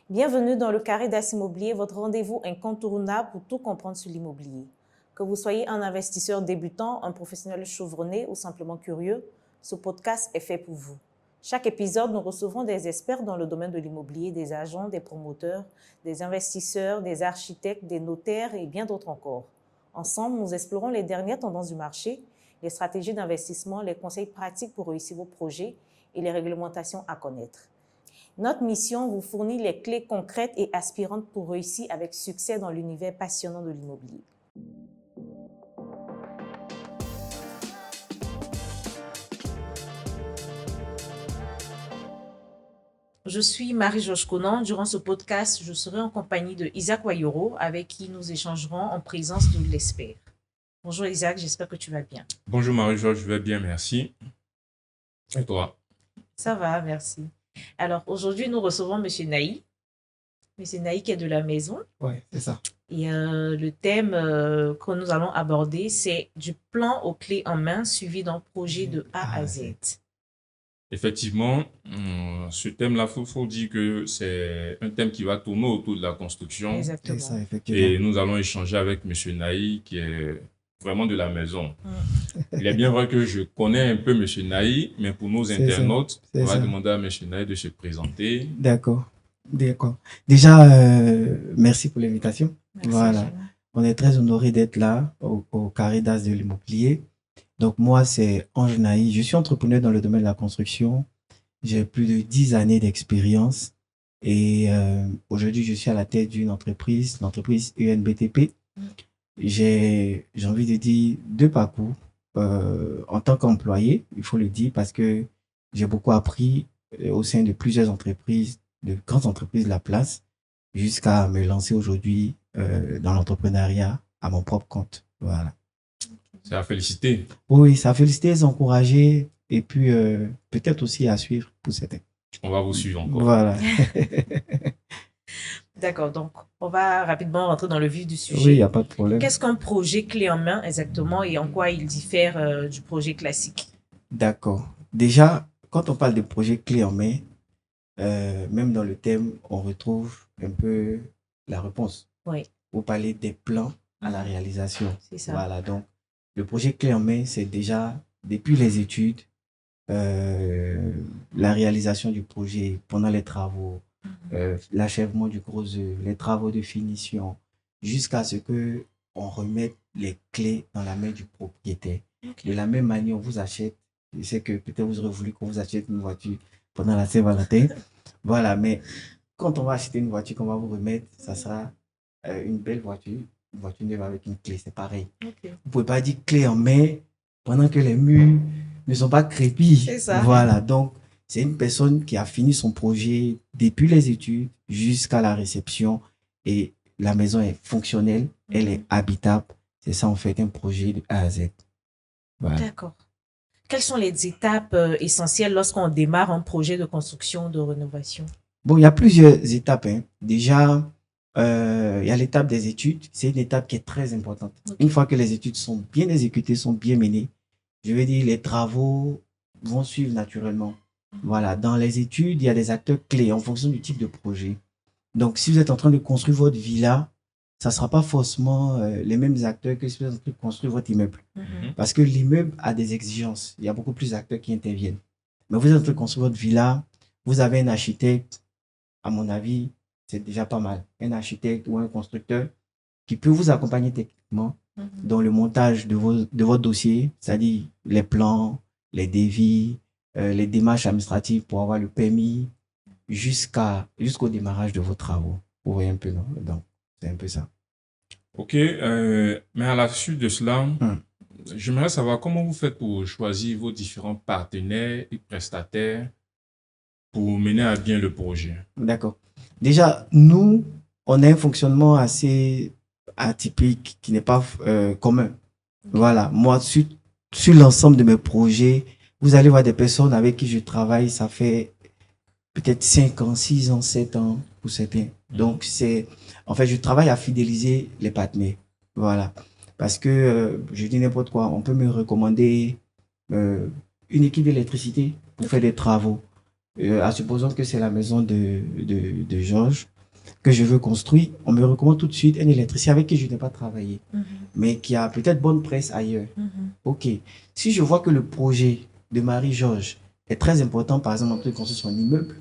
Bienvenue dans le Carré d'As Immobilier, votre rendez-vous incontournable pour tout comprendre sur l'immobilier. Que vous soyez un investisseur débutant, un professionnel chevronné ou simplement curieux, ce podcast est fait pour vous. Chaque épisode, nous recevrons des experts dans le domaine de l'immobilier, des agents, des promoteurs, des investisseurs, des architectes, des notaires et bien d'autres encore. Ensemble, nous explorons les dernières tendances du marché, les stratégies d'investissement, les conseils pratiques pour réussir vos projets et les réglementations à connaître. Notre mission vous fournit les clés concrètes et aspirantes pour réussir avec succès dans l'univers passionnant de l'immobilier. Je suis Marie-Georges Conan. Durant ce podcast, je serai en compagnie de Isaac Wayoro, avec qui nous échangerons en présence de l'expert. Bonjour Isaac, j'espère que tu vas bien. Bonjour Marie-Georges, je vais bien, merci. Et toi? Ça va, merci. Alors aujourd'hui, nous recevons M. Naï. M. Naï qui est de la maison. Oui, c'est ça. Et le thème que nous allons aborder, c'est du plan aux clés en main suivi d'un projet de A à Z. Effectivement, ce thème-là, il faut dire que c'est un thème qui va tourner autour de la construction. Exactement. C'est ça, effectivement. Et nous allons échanger avec M. Naï, qui est vraiment de la maison. Il est bien vrai que je connais un peu M. Naï, mais pour nos internautes, on va demander à M. Naï de se présenter. D'accord. Déjà, merci pour l'invitation. Merci, voilà. Jeanne. On est très honoré d'être là au Carré d'As de l'immobilier. Donc moi, c'est Ange Naï. Je suis entrepreneur dans le domaine de la construction. J'ai plus de 10 années d'expérience. Et aujourd'hui, je suis à la tête d'une entreprise, l'entreprise UNBTP. J'ai envie de dire deux parcours. En tant qu'employé, il faut le dire, parce que j'ai beaucoup appris au sein de plusieurs entreprises, de grandes entreprises de la place, jusqu'à me lancer aujourd'hui dans l'entrepreneuriat à mon propre compte. Voilà. C'est à féliciter. Oui, ça féliciter, encourager et puis peut-être aussi à suivre pour certains. On va vous suivre encore. Voilà. D'accord, donc on va rapidement rentrer dans le vif du sujet. Oui, il n'y a pas de problème. Qu'est-ce qu'un projet clé en main exactement et en quoi il diffère du projet classique? D'accord. Déjà, quand on parle de projet clé en main, même dans le thème, on retrouve un peu la réponse. Oui. Vous parlez des plans à la réalisation. C'est ça. Voilà, donc le projet clé en main, c'est déjà depuis les études, la réalisation du projet pendant les travaux, l'achèvement du gros œuvre, les travaux de finition, jusqu'à ce que on remette les clés dans la main du propriétaire. Okay. De la même manière, on vous achète, je sais que peut-être vous aurez voulu qu'on vous achète une voiture pendant la Saint-Valentin. Voilà, mais quand on va acheter une voiture qu'on va vous remettre, ça sera une belle voiture, une voiture neuve avec une clé, c'est pareil. Okay. Vous ne pouvez pas dire clé en main pendant que les murs ne sont pas crépis. C'est ça. Voilà, donc c'est une personne qui a fini son projet depuis les études jusqu'à la réception et la maison est fonctionnelle, elle est habitable. C'est ça en fait un projet de A à Z. Voilà. D'accord. Quelles sont les étapes essentielles lorsqu'on démarre un projet de construction, de rénovation? Bon, il y a plusieurs étapes. Déjà, il y a l'étape des études. C'est une étape qui est très importante. Okay. Une fois que les études sont bien exécutées, sont bien menées, je veux dire, les travaux vont suivre naturellement. Voilà, dans les études, il y a des acteurs clés en fonction du type de projet. Donc, si vous êtes en train de construire votre villa, ça ne sera pas forcément les mêmes acteurs que si vous êtes en train de construire votre immeuble. Parce que l'immeuble a des exigences. Il y a beaucoup plus d'acteurs qui interviennent. Mais vous êtes en train de construire votre villa, vous avez un architecte, à mon avis, c'est déjà pas mal. Un architecte ou un constructeur qui peut vous accompagner techniquement dans le montage de votre dossier, c'est-à-dire les plans, les devis, les démarches administratives pour avoir le permis, jusqu'au démarrage de vos travaux. Vous voyez un peu, non? Donc, c'est un peu ça. Ok, mais à la suite de cela, j'aimerais savoir comment vous faites pour choisir vos différents partenaires et prestataires pour mener à bien le projet. D'accord. Déjà, nous, on a un fonctionnement assez atypique qui n'est pas commun. Voilà, moi, sur l'ensemble de mes projets, vous allez voir des personnes avec qui je travaille, ça fait peut-être 5 ans, 6 ans, 7 ans pour certains. Donc, en fait, je travaille à fidéliser les partenaires. Voilà. Parce que, je dis n'importe quoi, on peut me recommander une équipe d'électricité pour faire des travaux. À supposons que c'est la maison de Georges. que je veux construire, on me recommande tout de suite un électricien avec qui je n'ai pas travaillé, mais qui a peut-être bonne presse ailleurs. Ok. Si je vois que le projet de Marie-Georges est très important, par exemple, en train de construire son immeuble,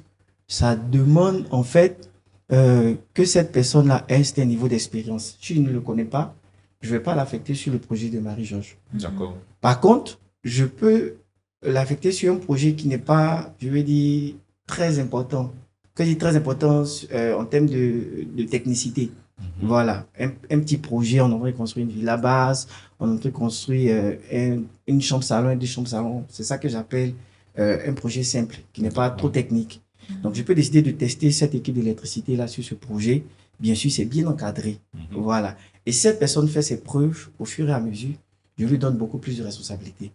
ça demande en fait que cette personne-là ait un certain niveau d'expérience. Si je ne le connais pas, je ne vais pas l'affecter sur le projet de Marie-Georges. D'accord. Par contre, je peux l'affecter sur un projet qui n'est pas, je vais dire, très important. Que je dis très important en termes de technicité. Voilà, un petit projet, on aurait construit une villa basse, on aurait construit une chambre salon et deux chambres salon. C'est ça que j'appelle un projet simple, qui n'est pas trop technique. Donc, je peux décider de tester cette équipe d'électricité là sur ce projet. Bien sûr, c'est bien encadré. Voilà. Et si cette personne fait ses preuves au fur et à mesure, je lui donne beaucoup plus de responsabilités.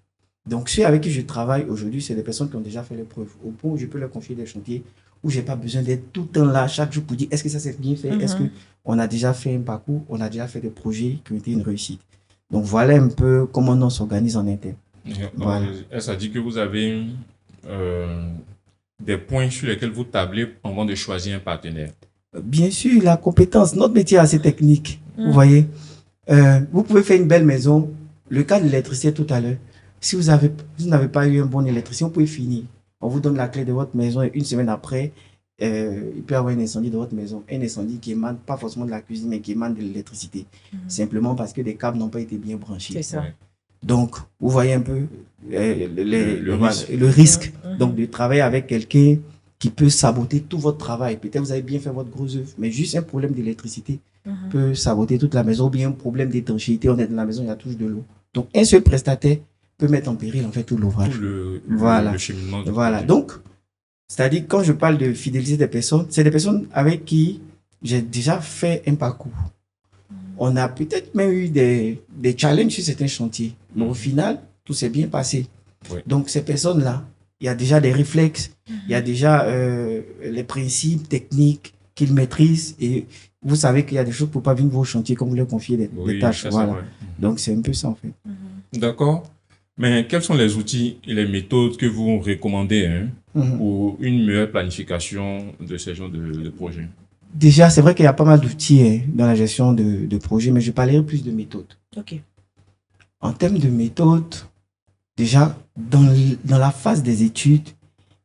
Donc, ceux avec qui je travaille aujourd'hui, c'est des personnes qui ont déjà fait les preuves. Au point où je peux leur confier des chantiers, où j'ai pas besoin d'être tout le temps là, chaque jour, pour dire est-ce que ça s'est bien fait, est-ce qu'on a déjà fait un parcours, on a déjà fait des projets qui ont été une réussite. Donc, voilà un peu comment on s'organise en interne. Voilà. Ça dit que vous avez des points sur lesquels vous tablez avant de choisir un partenaire. Bien sûr, la compétence, notre métier est assez technique. Vous voyez, vous pouvez faire une belle maison. Le cas de l'électricité tout à l'heure, si vous n'avez pas eu un bon électricien, vous pouvez finir. On vous donne la clé de votre maison et une semaine après, il peut y avoir un incendie de votre maison. Un incendie qui émane pas forcément de la cuisine, mais qui émane de l'électricité. Simplement parce que des câbles n'ont pas été bien branchés. C'est ça. Donc, vous voyez un peu le risque donc, de travailler avec quelqu'un qui peut saboter tout votre travail. Peut-être vous avez bien fait votre gros œuvre, mais juste un problème d'électricité peut saboter toute la maison, ou bien un problème d'étanchéité. On est dans la maison, il y a toujours de l'eau. Donc, un seul prestataire peut mettre en péril en fait tout l'ouvrage. Le cheminement. Voilà. Donc, c'est-à-dire quand je parle de fidéliser des personnes, c'est des personnes avec qui j'ai déjà fait un parcours. On a peut-être même eu des challenges sur certains chantiers, mais au final, tout s'est bien passé. Donc, ces personnes-là, il y a déjà des réflexes, il y a déjà les principes techniques qu'ils maîtrisent et vous savez qu'il y a des choses pour pas venir vos chantiers comme vous leur confiez des tâches. Voilà. Donc, c'est un peu ça en fait. D'accord. Mais quels sont les outils et les méthodes que vous recommandez pour une meilleure planification de ces genres de projets? Déjà, c'est vrai qu'il y a pas mal d'outils dans la gestion de projets, mais je parlerai plus de méthodes. Ok. En termes de méthodes, déjà, dans la phase des études,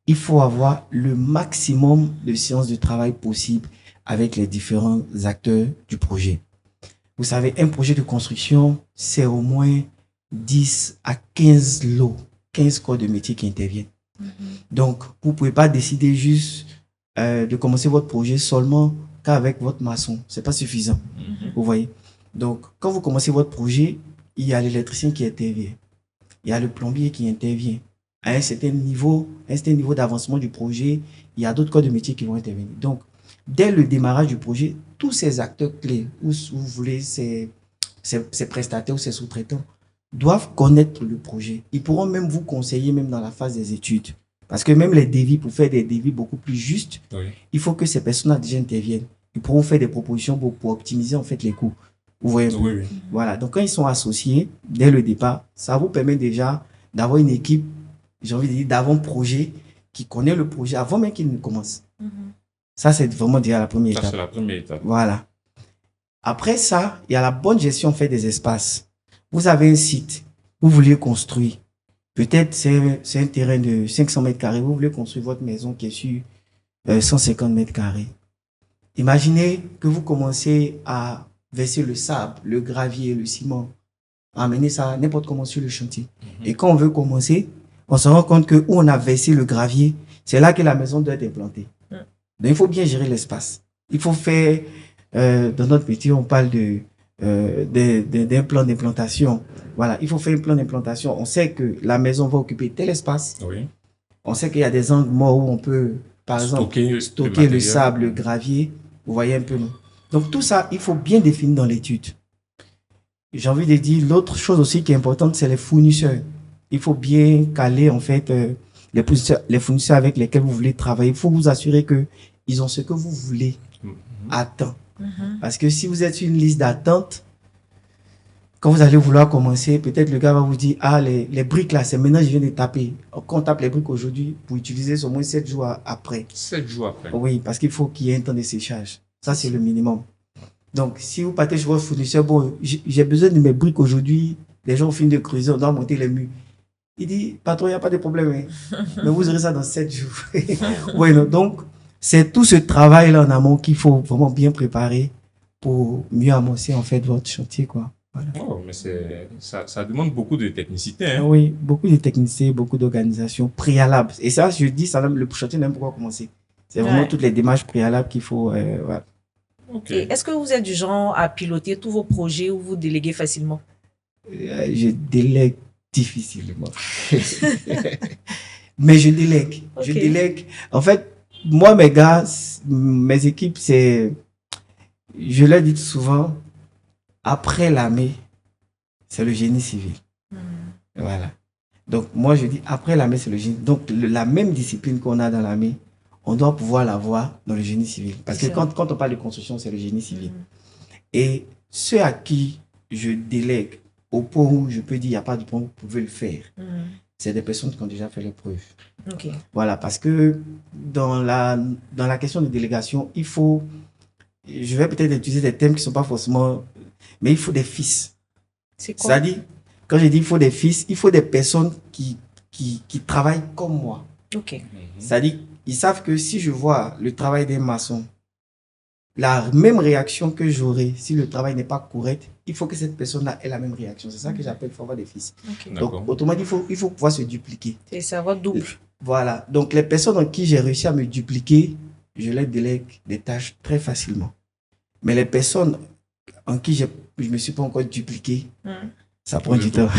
il faut avoir le maximum de séances de travail possible avec les différents acteurs du projet. Vous savez, un projet de construction, c'est au moins 10 à 15 lots, 15 corps de métier qui interviennent. Donc, vous ne pouvez pas décider juste de commencer votre projet seulement qu'avec votre maçon. C'est pas suffisant. Vous voyez? Donc, quand vous commencez votre projet, il y a l'électricien qui intervient. Il y a le plombier qui intervient. À un certain niveau d'avancement du projet, il y a d'autres corps de métier qui vont intervenir. Donc, dès le démarrage du projet, tous ces acteurs clés, ou vous voulez ces prestataires ou ces sous-traitants, doivent connaître le projet. Ils pourront même vous conseiller, même dans la phase des études. Parce que même les devis, pour faire des devis beaucoup plus justes, il faut que ces personnes-là déjà interviennent. Ils pourront faire des propositions pour optimiser en fait les coûts. Vous voyez? Voilà. Donc, quand ils sont associés, dès le départ, ça vous permet déjà d'avoir une équipe, j'ai envie de dire, d'avant-projet, qui connaît le projet avant même qu'il ne commence. Ça, c'est vraiment déjà la première étape. C'est la première étape. Voilà. Après ça, il y a la bonne gestion en fait des espaces. Vous avez un site, vous voulez construire. Peut-être c'est un terrain de 500 mètres carrés. Vous voulez construire votre maison qui est sur 150 mètres carrés. Imaginez que vous commencez à verser le sable, le gravier, le ciment, amener ça n'importe comment sur le chantier. Et quand on veut commencer, on se rend compte que où on a versé le gravier, c'est là que la maison doit être implantée. Donc il faut bien gérer l'espace. Il faut faire, dans notre métier, on parle d'un plan d'implantation. Voilà, il faut faire un plan d'implantation. On sait que la maison va occuper tel espace. On sait qu'il y a des angles morts où on peut, par exemple, stocker le sable, le gravier. Vous voyez un peu, non? Donc tout ça, il faut bien définir dans l'étude. J'ai envie de dire, l'autre chose aussi qui est importante, c'est les fournisseurs. Il faut bien caler, en fait, les fournisseurs avec lesquels vous voulez travailler. Il faut vous assurer qu'ils ont ce que vous voulez à temps. Parce que si vous êtes sur une liste d'attente, quand vous allez vouloir commencer, peut-être le gars va vous dire, ah, les briques là, c'est maintenant je viens de taper. Quand on tape les briques aujourd'hui, pour utiliser au moins 7 jours après. 7 jours après. Oui, parce qu'il faut qu'il y ait un temps de séchage. Ça, c'est le minimum. Donc, si vous partez chez votre fournisseur, bon, j'ai besoin de mes briques aujourd'hui. Les gens finissent de creuser, on doit monter les murs. Il dit, patron, il n'y a pas de problème. Hein. Mais vous aurez ça dans 7 jours. Ouais, non, donc, c'est tout ce travail-là en amont qu'il faut vraiment bien préparer pour mieux amorcer, en fait, votre chantier, quoi. Voilà. Oh, mais ça demande beaucoup de technicité. Hein? Oui, beaucoup de technicité, beaucoup d'organisation préalable. Et ça, je dis, ça, le chantier n'a même pas commencer. C'est vraiment toutes les démarches préalables qu'il faut. Voilà. Okay. Est-ce que vous êtes du genre à piloter tous vos projets ou vous déléguez facilement? Je délègue difficilement. Mais je délègue. Okay. Je délègue. En fait, moi, mes gars, mes équipes, c'est... Je leur dis souvent, après l'armée, c'est le génie civil. Voilà. Donc, moi, je dis, après l'armée, c'est le génie. Donc, la même discipline qu'on a dans l'armée, on doit pouvoir l'avoir dans le génie civil. Parce que quand on parle de construction, c'est le génie civil. Et ceux à qui je délègue, au point où je peux dire, il n'y a pas de point où vous pouvez le faire, c'est des personnes qui ont déjà fait les preuves. Okay. Voilà, parce que dans la question de délégation, il faut, je vais peut-être utiliser des termes qui ne sont pas forcément, mais il faut des fils. C'est quoi? C'est-à-dire, quand je dis il faut des fils, il faut des personnes qui travaillent comme moi. Okay. C'est-à-dire, ils savent que si je vois le travail des maçons, la même réaction que j'aurai si le travail n'est pas correct, il faut que cette personne-là ait la même réaction. C'est ça que j'appelle il faut avoir des fils. Okay. Donc, autrement dit, il faut pouvoir se dupliquer. C'est savoir double. Voilà. Donc, les personnes en qui j'ai réussi à me dupliquer, je les délègue des tâches très facilement. Mais les personnes en qui je ne me suis pas encore dupliqué, ça prend du temps.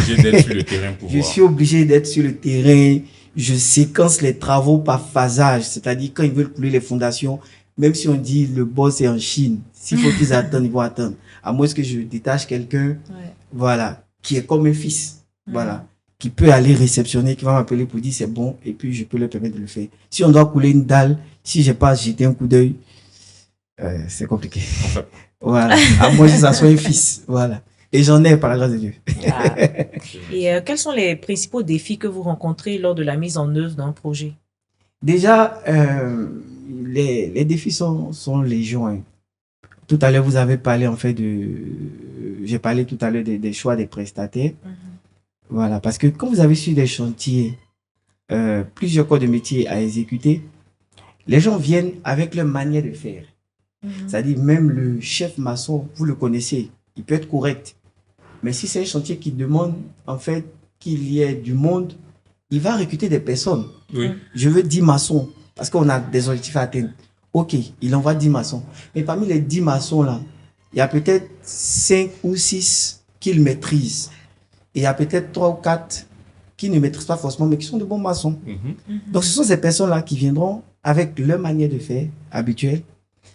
Je suis obligé d'être sur le terrain. Je séquence les travaux par phasage. C'est-à-dire, quand ils veulent couler les fondations, même si on dit le boss est en Chine, s'il faut qu'ils attendent, ils vont attendre. À moins que je détache quelqu'un, voilà, qui est comme un fils, voilà, qui peut aller réceptionner, qui va m'appeler pour dire c'est bon, et puis je peux leur permettre de le faire. Si on doit couler une dalle, si j'ai pas jeté un coup d'œil, c'est compliqué. Voilà, à moins que ça soit un fils, voilà. Et j'en ai, par la grâce de Dieu. Ah. Et quels sont les principaux défis que vous rencontrez lors de la mise en œuvre d'un projet? Déjà, les défis sont légion. Hein. Tout à l'heure, vous avez parlé en fait j'ai parlé tout à l'heure des choix des prestataires. Voilà, parce que quand vous avez sur des chantiers, plusieurs corps de métier à exécuter, les gens viennent avec leur manière de faire. C'est-à-dire, même le chef maçon, vous le connaissez, il peut être correct. Mais si c'est un chantier qui demande en fait qu'il y ait du monde, il va recruter des personnes. Oui. Je veux 10 maçons, parce qu'on a des objectifs à atteindre. Ok, il envoie 10 maçons. Mais parmi les 10 maçons-là, il y a peut-être 5 ou 6 qu'il maîtrise. Et il y a peut-être 3 ou 4 qui ne maîtrisent pas forcément, mais qui sont de bons maçons. Donc, ce sont ces personnes-là qui viendront avec leur manière de faire habituelle,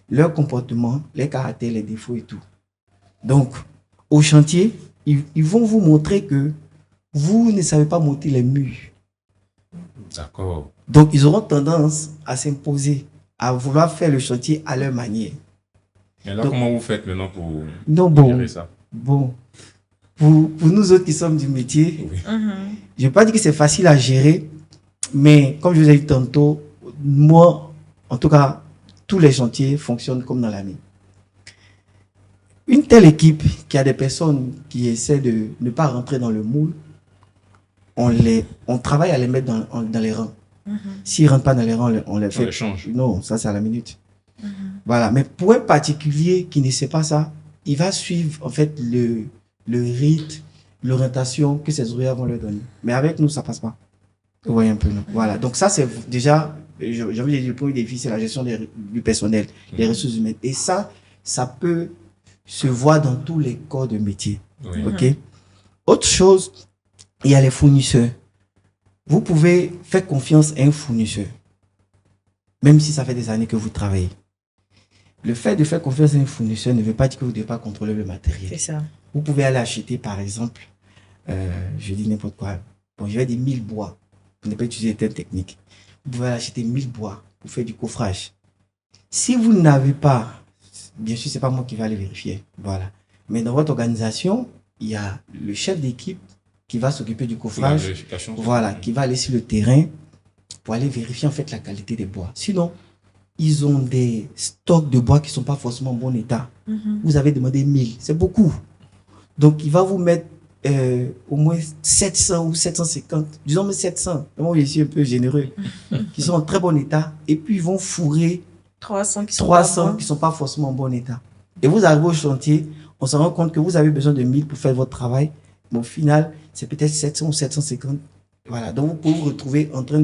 leur comportement, les caractères, les défauts et tout. Donc, au chantier, ils vont vous montrer que vous ne savez pas monter les murs. D'accord. Donc, ils auront tendance à s'imposer, à vouloir faire le chantier à leur manière. Et là, donc, comment vous faites maintenant pour gérer ça? Bon, pour nous autres qui sommes du métier, je ne vais pas dire que c'est facile à gérer, mais comme je vous ai dit tantôt, moi, en tout cas, tous les chantiers fonctionnent comme dans l'année. Une telle équipe qui a des personnes qui essaient de ne pas rentrer dans le moule, on travaille à les mettre dans les rangs. S'ils ne rentrent pas dans les rangs, on les fait. On les change. Non, ça c'est à la minute. Voilà. Mais pour un particulier qui ne sait pas ça, il va suivre en fait le rythme, l'orientation que ses ouvriers vont leur donner. Mais avec nous, ça ne passe pas. Vous voyez un peu, non? Voilà. Donc ça, c'est déjà, j'ai envie de dire, le premier défi, c'est la gestion du personnel, des ressources humaines. Et ça peut se voir dans tous les corps de métier. Ok? Autre chose, il y a les fournisseurs. Vous pouvez faire confiance à un fournisseur, même si ça fait des années que vous travaillez. Le fait de faire confiance à un fournisseur ne veut pas dire que vous ne devez pas contrôler le matériel. C'est ça. Vous pouvez aller acheter, par exemple, je dis n'importe quoi, bon, je vais dire 1000 bois. Vous n'avez pas utilisé les termes techniques. Vous pouvez aller acheter 1000 bois pour faire du coffrage. Si vous n'avez pas, bien sûr, ce n'est pas moi qui vais aller vérifier. Voilà. Mais dans votre organisation, il y a le chef d'équipe qui va s'occuper du coffrage, voilà, qui va aller sur le terrain pour aller vérifier en fait la qualité des bois. Sinon, ils ont des stocks de bois qui ne sont pas forcément en bon état. Vous avez demandé 1000, c'est beaucoup. Donc, il va vous mettre au moins 700 ou 750, disons même 700, moi je suis un peu généreux, qui sont en très bon état, et puis ils vont fourrer 300 qui sont 300 qui ne sont pas forcément en bon état. Et vous arrivez au chantier, on se rend compte que vous avez besoin de 1000 pour faire votre travail, mais au final, c'est peut-être 700 ou 750. Voilà, donc vous pouvez vous retrouver en train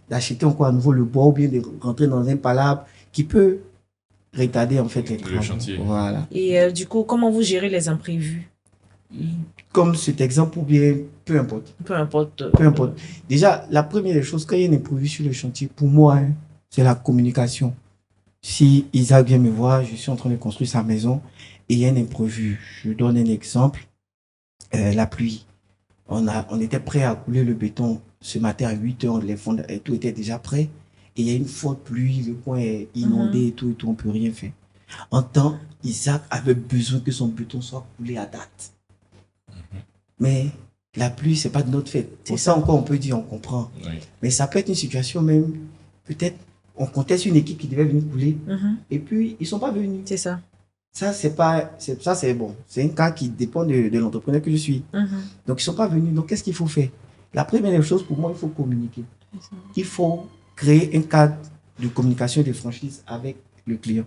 d'acheter encore à nouveau le bois ou bien de rentrer dans un palabre qui peut retarder en fait les travaux. Le chantier. Voilà. Et du coup, comment vous gérez les imprévus? Comme cet exemple ou bien peu importe. Peu importe. Peu importe. Déjà, la première des choses, quand il y a un imprévu sur le chantier, pour moi, hein, c'est la communication. Si Isaac vient me voir, je suis en train de construire sa maison et il y a un imprévu. Je donne un exemple. La pluie. On était prêt à couler le béton ce matin à 8 heures, les fonds, tout était déjà prêt. Et il y a une forte pluie, le coin est inondé et tout, on ne peut rien faire. En temps, Isaac avait besoin que son béton soit coulé à date. Mais la pluie, c'est pas de notre fait. C'est ça encore, on peut dire, on comprend. Oui. Mais ça peut être une situation même, peut-être, on comptait sur une équipe qui devait venir couler, et puis ils sont pas venus. C'est ça. Ça, c'est bon. C'est un cas qui dépend de l'entrepreneur que je suis. Donc, ils sont pas venus. Donc, qu'est-ce qu'il faut faire? La première chose, pour moi, il faut communiquer. Il faut créer un cadre de communication et de franchise avec le client.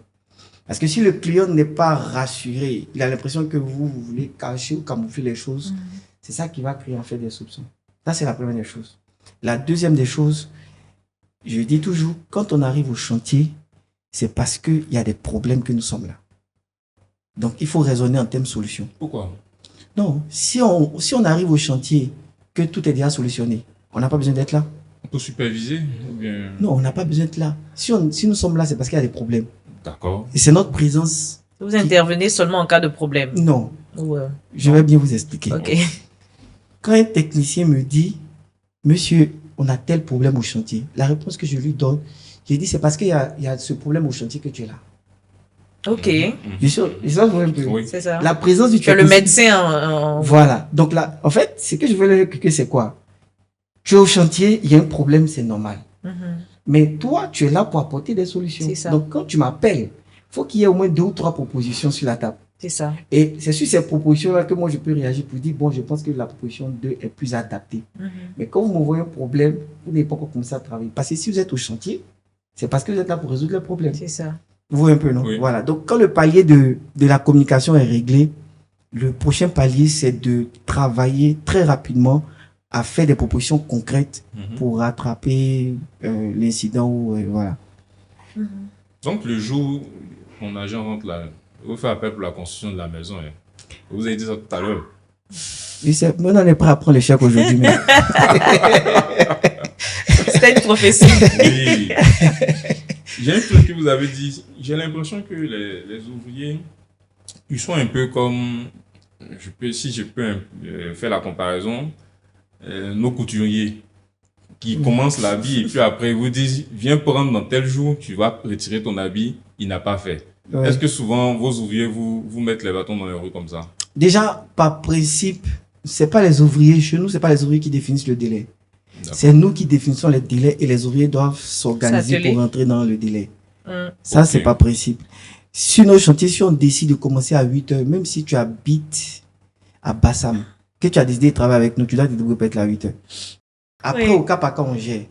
Parce que si le client n'est pas rassuré, il a l'impression que vous voulez cacher ou camoufler les choses, c'est ça qui va créer en fait des soupçons. Ça, c'est la première des choses. La deuxième des choses, je dis toujours, quand on arrive au chantier, c'est parce qu'il y a des problèmes que nous sommes là. Donc, il faut raisonner en termes solutions. Pourquoi? Non, si on arrive au chantier, que tout est déjà solutionné, on n'a pas besoin d'être là. On peut superviser ou bien... Non, on n'a pas besoin d'être là. Si nous sommes là, c'est parce qu'il y a des problèmes. D'accord. Et c'est notre présence. Vous intervenez seulement en cas de problème. Non, Ou, je vais bien vous expliquer. ok. Quand un technicien me dit, monsieur, on a tel problème au chantier, la réponse que je lui donne, je dis, c'est parce qu'il y a ce problème au chantier que tu es là. Ok. Je sais pas un peu. Oui. C'est ça. La présence du Tu es le technicien. médecin Voilà. Donc là, en fait, ce que je veux leur expliquer, c'est quoi? Tu es au chantier, il y a un problème, c'est normal. Mais toi, tu es là pour apporter des solutions. C'est ça. Donc, quand tu m'appelles, il faut qu'il y ait au moins 2 ou 3 propositions sur la table. C'est ça. Et c'est sur ces propositions-là que moi, je peux réagir pour dire, bon, je pense que la proposition 2 est plus adaptée. Mais quand vous m'envoyez un problème, vous n'avez pas encore commencé à travailler. Parce que si vous êtes au chantier, c'est parce que vous êtes là pour résoudre le problème. C'est ça. Vous voyez un peu, non? Oui. Voilà. Donc, quand le palier de la communication est réglé, le prochain palier, c'est de travailler très rapidement à faire des propositions concrètes pour rattraper l'incident ou voilà. Donc, le jour où mon agent rentre là, vous fait appel pour la construction de la maison. Hein. Vous avez dit ça tout à l'heure. Moi, on est prêt à prendre le chèque aujourd'hui, mais C'était une prophétie. Oui. J'ai un truc que vous avez dit. J'ai l'impression que les ouvriers, ils sont un peu comme, si je peux faire la comparaison, nos couturiers qui commencent l'habit et puis après ils vous disent viens prendre dans tel jour, tu vas retirer ton habit, il n'a pas fait. ouais. Est-ce que souvent vos ouvriers vous mettent les bâtons dans les roues comme ça? Déjà, par principe, c'est pas les ouvriers, chez nous, c'est pas les ouvriers qui définissent le délai. D'accord. C'est nous qui définissons les délais et les ouvriers doivent s'organiser S'atteler. pour rentrer dans le délai. Ça, Ok. c'est pas principe. Sur nos chantiers, si on décide de commencer à 8 heures, même si tu habites à Bassam, que tu as décidé de travailler avec nous, tu dois te débrouiller pour être là à 8 heures. Après, Oui. au cas par cas, on gère.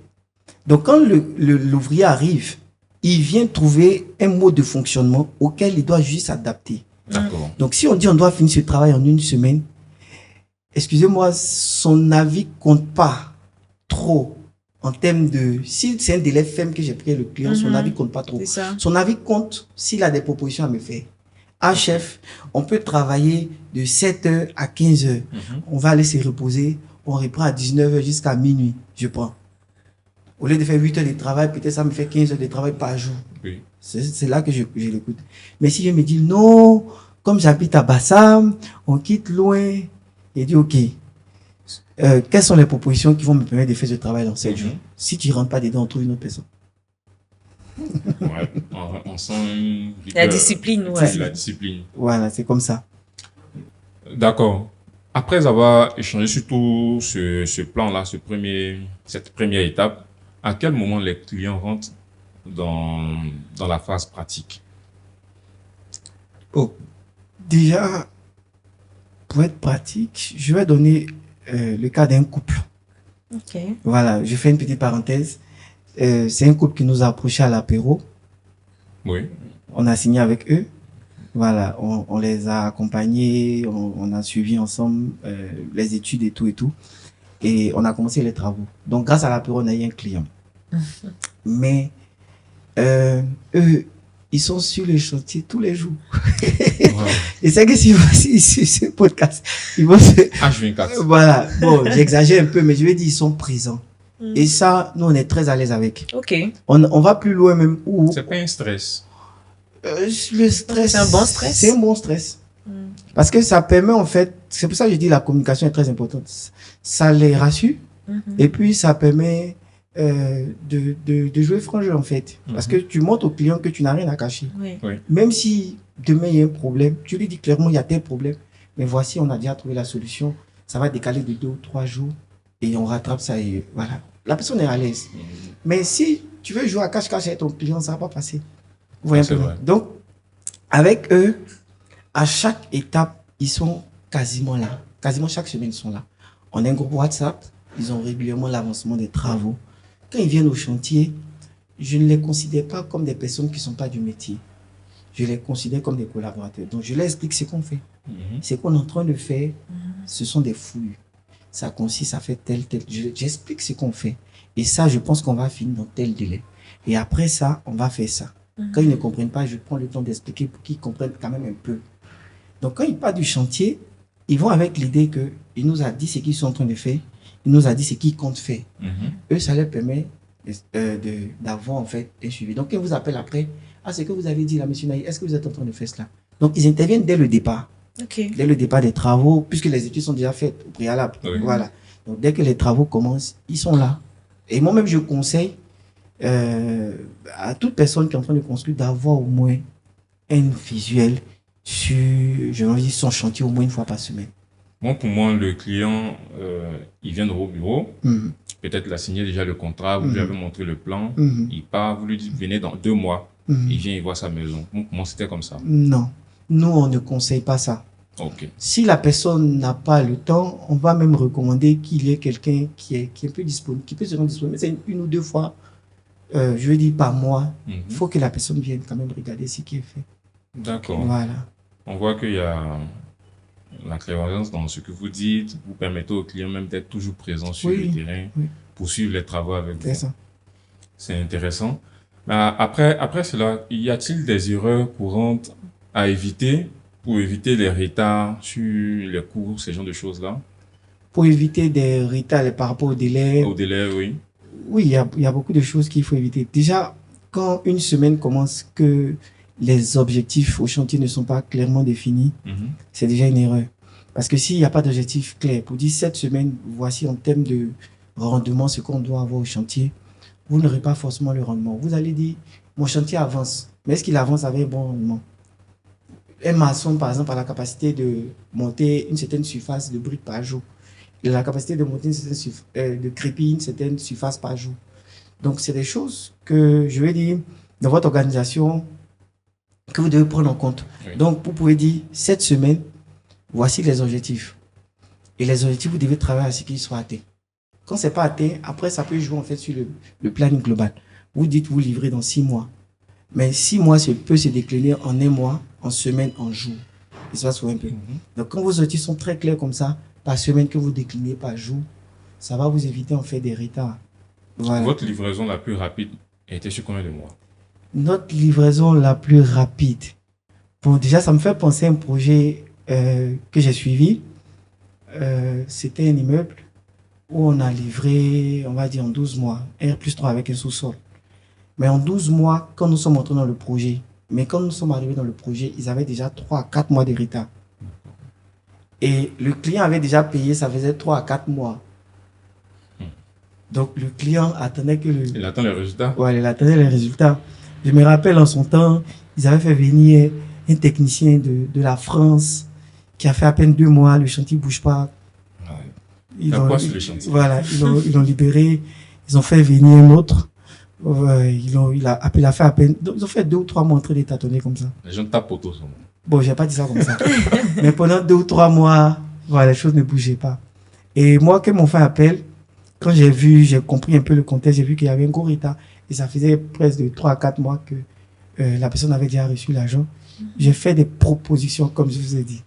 Donc, quand l'ouvrier arrive, il vient trouver un mode de fonctionnement auquel il doit juste s'adapter. D'accord. Donc, si on dit on doit finir ce travail en 1 semaine, excusez-moi, son avis compte pas trop en termes de... Si c'est un délai ferme que j'ai pris avec le client, son avis compte pas trop. C'est ça. Son avis compte s'il a des propositions à me faire. Ah, chef, on peut travailler de 7 heures à 15 heures. On va aller se reposer. On reprend à 19 heures jusqu'à minuit. Je prends. Au lieu de faire 8 heures de travail, peut-être ça me fait 15 heures de travail par jour. Oui. C'est là que je l'écoute. Mais si je me dis non, comme j'habite à Bassam, on quitte loin, et dit ok, quelles sont les propositions qui vont me permettre de faire ce travail dans 7 jours? Si tu ne rentres pas dedans, on trouve une autre personne. Ouais. On sent une La rigueur. discipline, C'est ouais. la discipline. Voilà, c'est comme ça. D'accord. Après avoir échangé sur tout ce plan-là, cette première étape, à quel moment les clients rentrent dans la phase pratique? Oh, déjà, pour être pratique, je vais donner le cas d'un couple. OK. Voilà, je fais une petite parenthèse. C'est un couple qui nous a approchés à l'apéro. Oui. On a signé avec eux. Voilà, on les a accompagnés, on a suivi ensemble les études et tout et tout. Et on a commencé les travaux. Donc, grâce à l'apéro, on a eu un client. Mais eux, ils sont sur le chantier tous les jours. Wow. Et c'est que si vous sur ce podcast, ils vont se... H24. Voilà, bon, j'exagère un peu, mais je vais dire, ils sont présents. Et ça, nous, on est très à l'aise avec. OK. On va plus loin même où... C'est pas un stress. Le stress... C'est un bon stress. C'est un bon stress. Parce que ça permet, en fait, c'est pour ça que je dis la communication est très importante. Ça les rassure. Et puis, ça permet de jouer franc jeu, en fait. Parce que tu montres au client que tu n'as rien à cacher. Oui. Oui. Même si demain, il y a un problème, tu lui dis clairement, il y a tel problème. Mais voici, on a déjà trouvé la solution. Ça va décaler de 2 ou 3 jours. Et on rattrape ça et voilà. La personne est à l'aise. Mais si tu veux jouer à cache-cache avec ton client, ça ne va pas passer. Vous voyez un C'est peu. vrai. Donc, avec eux, à chaque étape, ils sont quasiment là. Quasiment chaque semaine, ils sont là. On a un groupe WhatsApp. Ils ont régulièrement l'avancement des travaux. Quand ils viennent au chantier, je ne les considère pas comme des personnes qui ne sont pas du métier. Je les considère comme des collaborateurs. Donc, je leur explique ce qu'on fait. Ce qu'on est en train de faire, ce sont des fouilles. Ça consiste à faire tel. J'explique ce qu'on fait. Et ça, je pense qu'on va finir dans tel délai. Et après ça, on va faire ça. Quand ils ne comprennent pas, je prends le temps d'expliquer pour qu'ils comprennent quand même un peu. Donc, quand ils partent du chantier, ils vont avec l'idée qu'il nous a dit ce qu'ils sont en train de faire. Il nous a dit ce qu'ils comptent faire. Eux, ça leur permet d'avoir en fait un suivi. Donc, quand ils vous appellent après, ce que vous avez dit là, monsieur Naï, est-ce que vous êtes en train de faire cela? Donc, ils interviennent dès le départ. OK. Dès le départ des travaux, puisque les études sont déjà faites au préalable. Oui. Voilà. Donc, dès que les travaux commencent, ils sont là. Et moi-même, je conseille à toute personne qui est en train de construire d'avoir au moins un visuel sur, je vais dire, son chantier au moins une fois par semaine. Bon, pour moi, le client, il vient au bureau. Peut-être il a signé déjà le contrat, vous lui avez montré le plan. Il part, vous lui dites, venez dans 2 mois. Il vient, il voit sa maison. Bon, pour moi, c'était comme ça. Non. Nous, on ne conseille pas ça. OK. Si la personne n'a pas le temps, on va même recommander qu'il y ait quelqu'un qui est un peu disponible, qui peut se rendre disponible. C'est une ou 2 fois, je veux dire par mois. Il faut que la personne vienne quand même regarder ce qui est fait. D'accord. Voilà. On voit qu'il y a la clairvoyance dans ce que vous dites. Vous permettez au client même d'être toujours présent sur le terrain pour suivre les travaux avec vous. Ça. C'est intéressant. Mais après cela, y a-t-il des erreurs courantes à éviter pour éviter les retards sur les cours, ce genre de choses-là? Pour éviter des retards par rapport au délai. Au délai, oui. Oui, il y a beaucoup de choses qu'il faut éviter. Déjà, quand une semaine commence, que les objectifs au chantier ne sont pas clairement définis, c'est déjà une erreur. Parce que s'il n'y a pas d'objectif clair, pour dire cette semaine, voici en termes de rendement ce qu'on doit avoir au chantier, vous n'aurez pas forcément le rendement. Vous allez dire, mon chantier avance, mais est-ce qu'il avance avec un bon rendement? Un maçon, par exemple, a la capacité de monter une certaine surface de briques par jour. Il a la capacité de monter de crépir une certaine surface par jour. Donc, c'est des choses que, je vais dire, dans votre organisation, que vous devez prendre en compte. Oui. Donc, vous pouvez dire, cette semaine, voici les objectifs. Et les objectifs, vous devez travailler à ce qu'ils soient atteints. Quand ce n'est pas atteint, après, ça peut jouer en fait sur le planning global. Vous dites, vous livrez dans 6 mois. Mais 6 mois, ça peut se décliner en 1 mois, en semaine, en jour. Et ça se voit un peu. Donc, quand vos objectifs sont très clairs comme ça, par semaine que vous déclinez par jour, ça va vous éviter en fait des retards. Voilà. Votre livraison la plus rapide était sur combien de mois? Notre livraison la plus rapide. Bon, déjà, ça me fait penser à un projet que j'ai suivi. C'était un immeuble où on a livré, on va dire, en 12 mois, R+3 avec un sous-sol. Mais en 12 mois, quand nous sommes entrés dans le projet, mais quand nous sommes arrivés dans le projet, ils avaient déjà 3 à 4 mois de retard. Et le client avait déjà payé, ça faisait 3 à 4 mois. Donc, le client attendait que le... Il attend les résultats? Ouais, il attendait les résultats. Je me rappelle, en son temps, ils avaient fait venir un technicien de la France qui a fait à peine 2 mois, le chantier ne bouge pas. Quoi sur le chantier? Voilà, ils l'ont libéré. Ils ont fait venir un autre Il a fait à peine, ils ont fait 2 ou 3 mois en train de tâtonner comme ça. Les gens tapent autour. Bon, j'ai pas dit ça comme ça. Mais pendant 2 ou 3 mois, voilà, les choses ne bougeaient pas. Et moi, quand ils m'ont fait appel, quand j'ai compris un peu le contexte, j'ai vu qu'il y avait un gros retard. Et ça faisait presque de 3 à 4 mois que la personne avait déjà reçu l'argent. J'ai fait des propositions, comme je vous ai dit.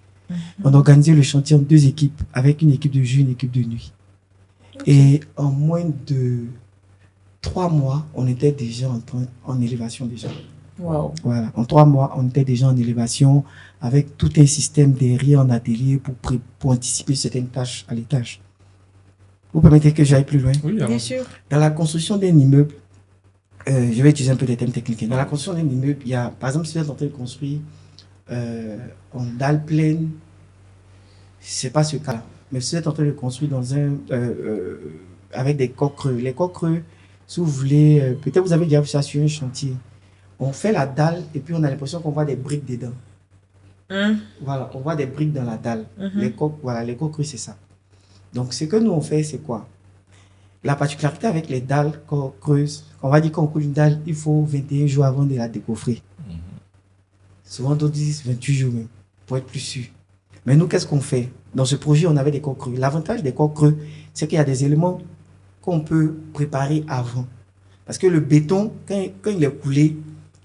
On a organisé le chantier en 2 équipes, avec une équipe de jour, une équipe de nuit. Et en moins de 3 mois, on était déjà en élévation déjà. Wow. Voilà. En 3 mois, on était déjà en élévation avec tout un système derrière en atelier pour anticiper certaines tâches à l'étage. Vous permettez que j'aille plus loin? Oui, Bien sûr. Dans la construction d'un immeuble, je vais utiliser un peu des thèmes techniques. Dans la construction d'un immeuble, il y a, par exemple, si vous êtes en train de construire en dalle pleine, c'est pas ce cas-là. Mais si vous êtes en train de construire dans avec des coques creux. Les coques creux, si vous voulez, peut-être vous avez déjà vu ça sur un chantier. On fait la dalle et puis on a l'impression qu'on voit des briques dedans. Voilà, on voit des briques dans la dalle. Les coques creux, c'est ça. Donc, ce que nous on fait, c'est quoi? La particularité avec les dalles creuses, on va dire qu'on coule une dalle, il faut 21 jours avant de la décoffrer. Souvent, d'autres disent 28 jours même, pour être plus sûr. Mais nous, qu'est-ce qu'on fait? Dans ce projet, on avait des coques creux. L'avantage des coques creux, c'est qu'il y a des éléments qu'on peut préparer avant. Parce que le béton, quand il est coulé,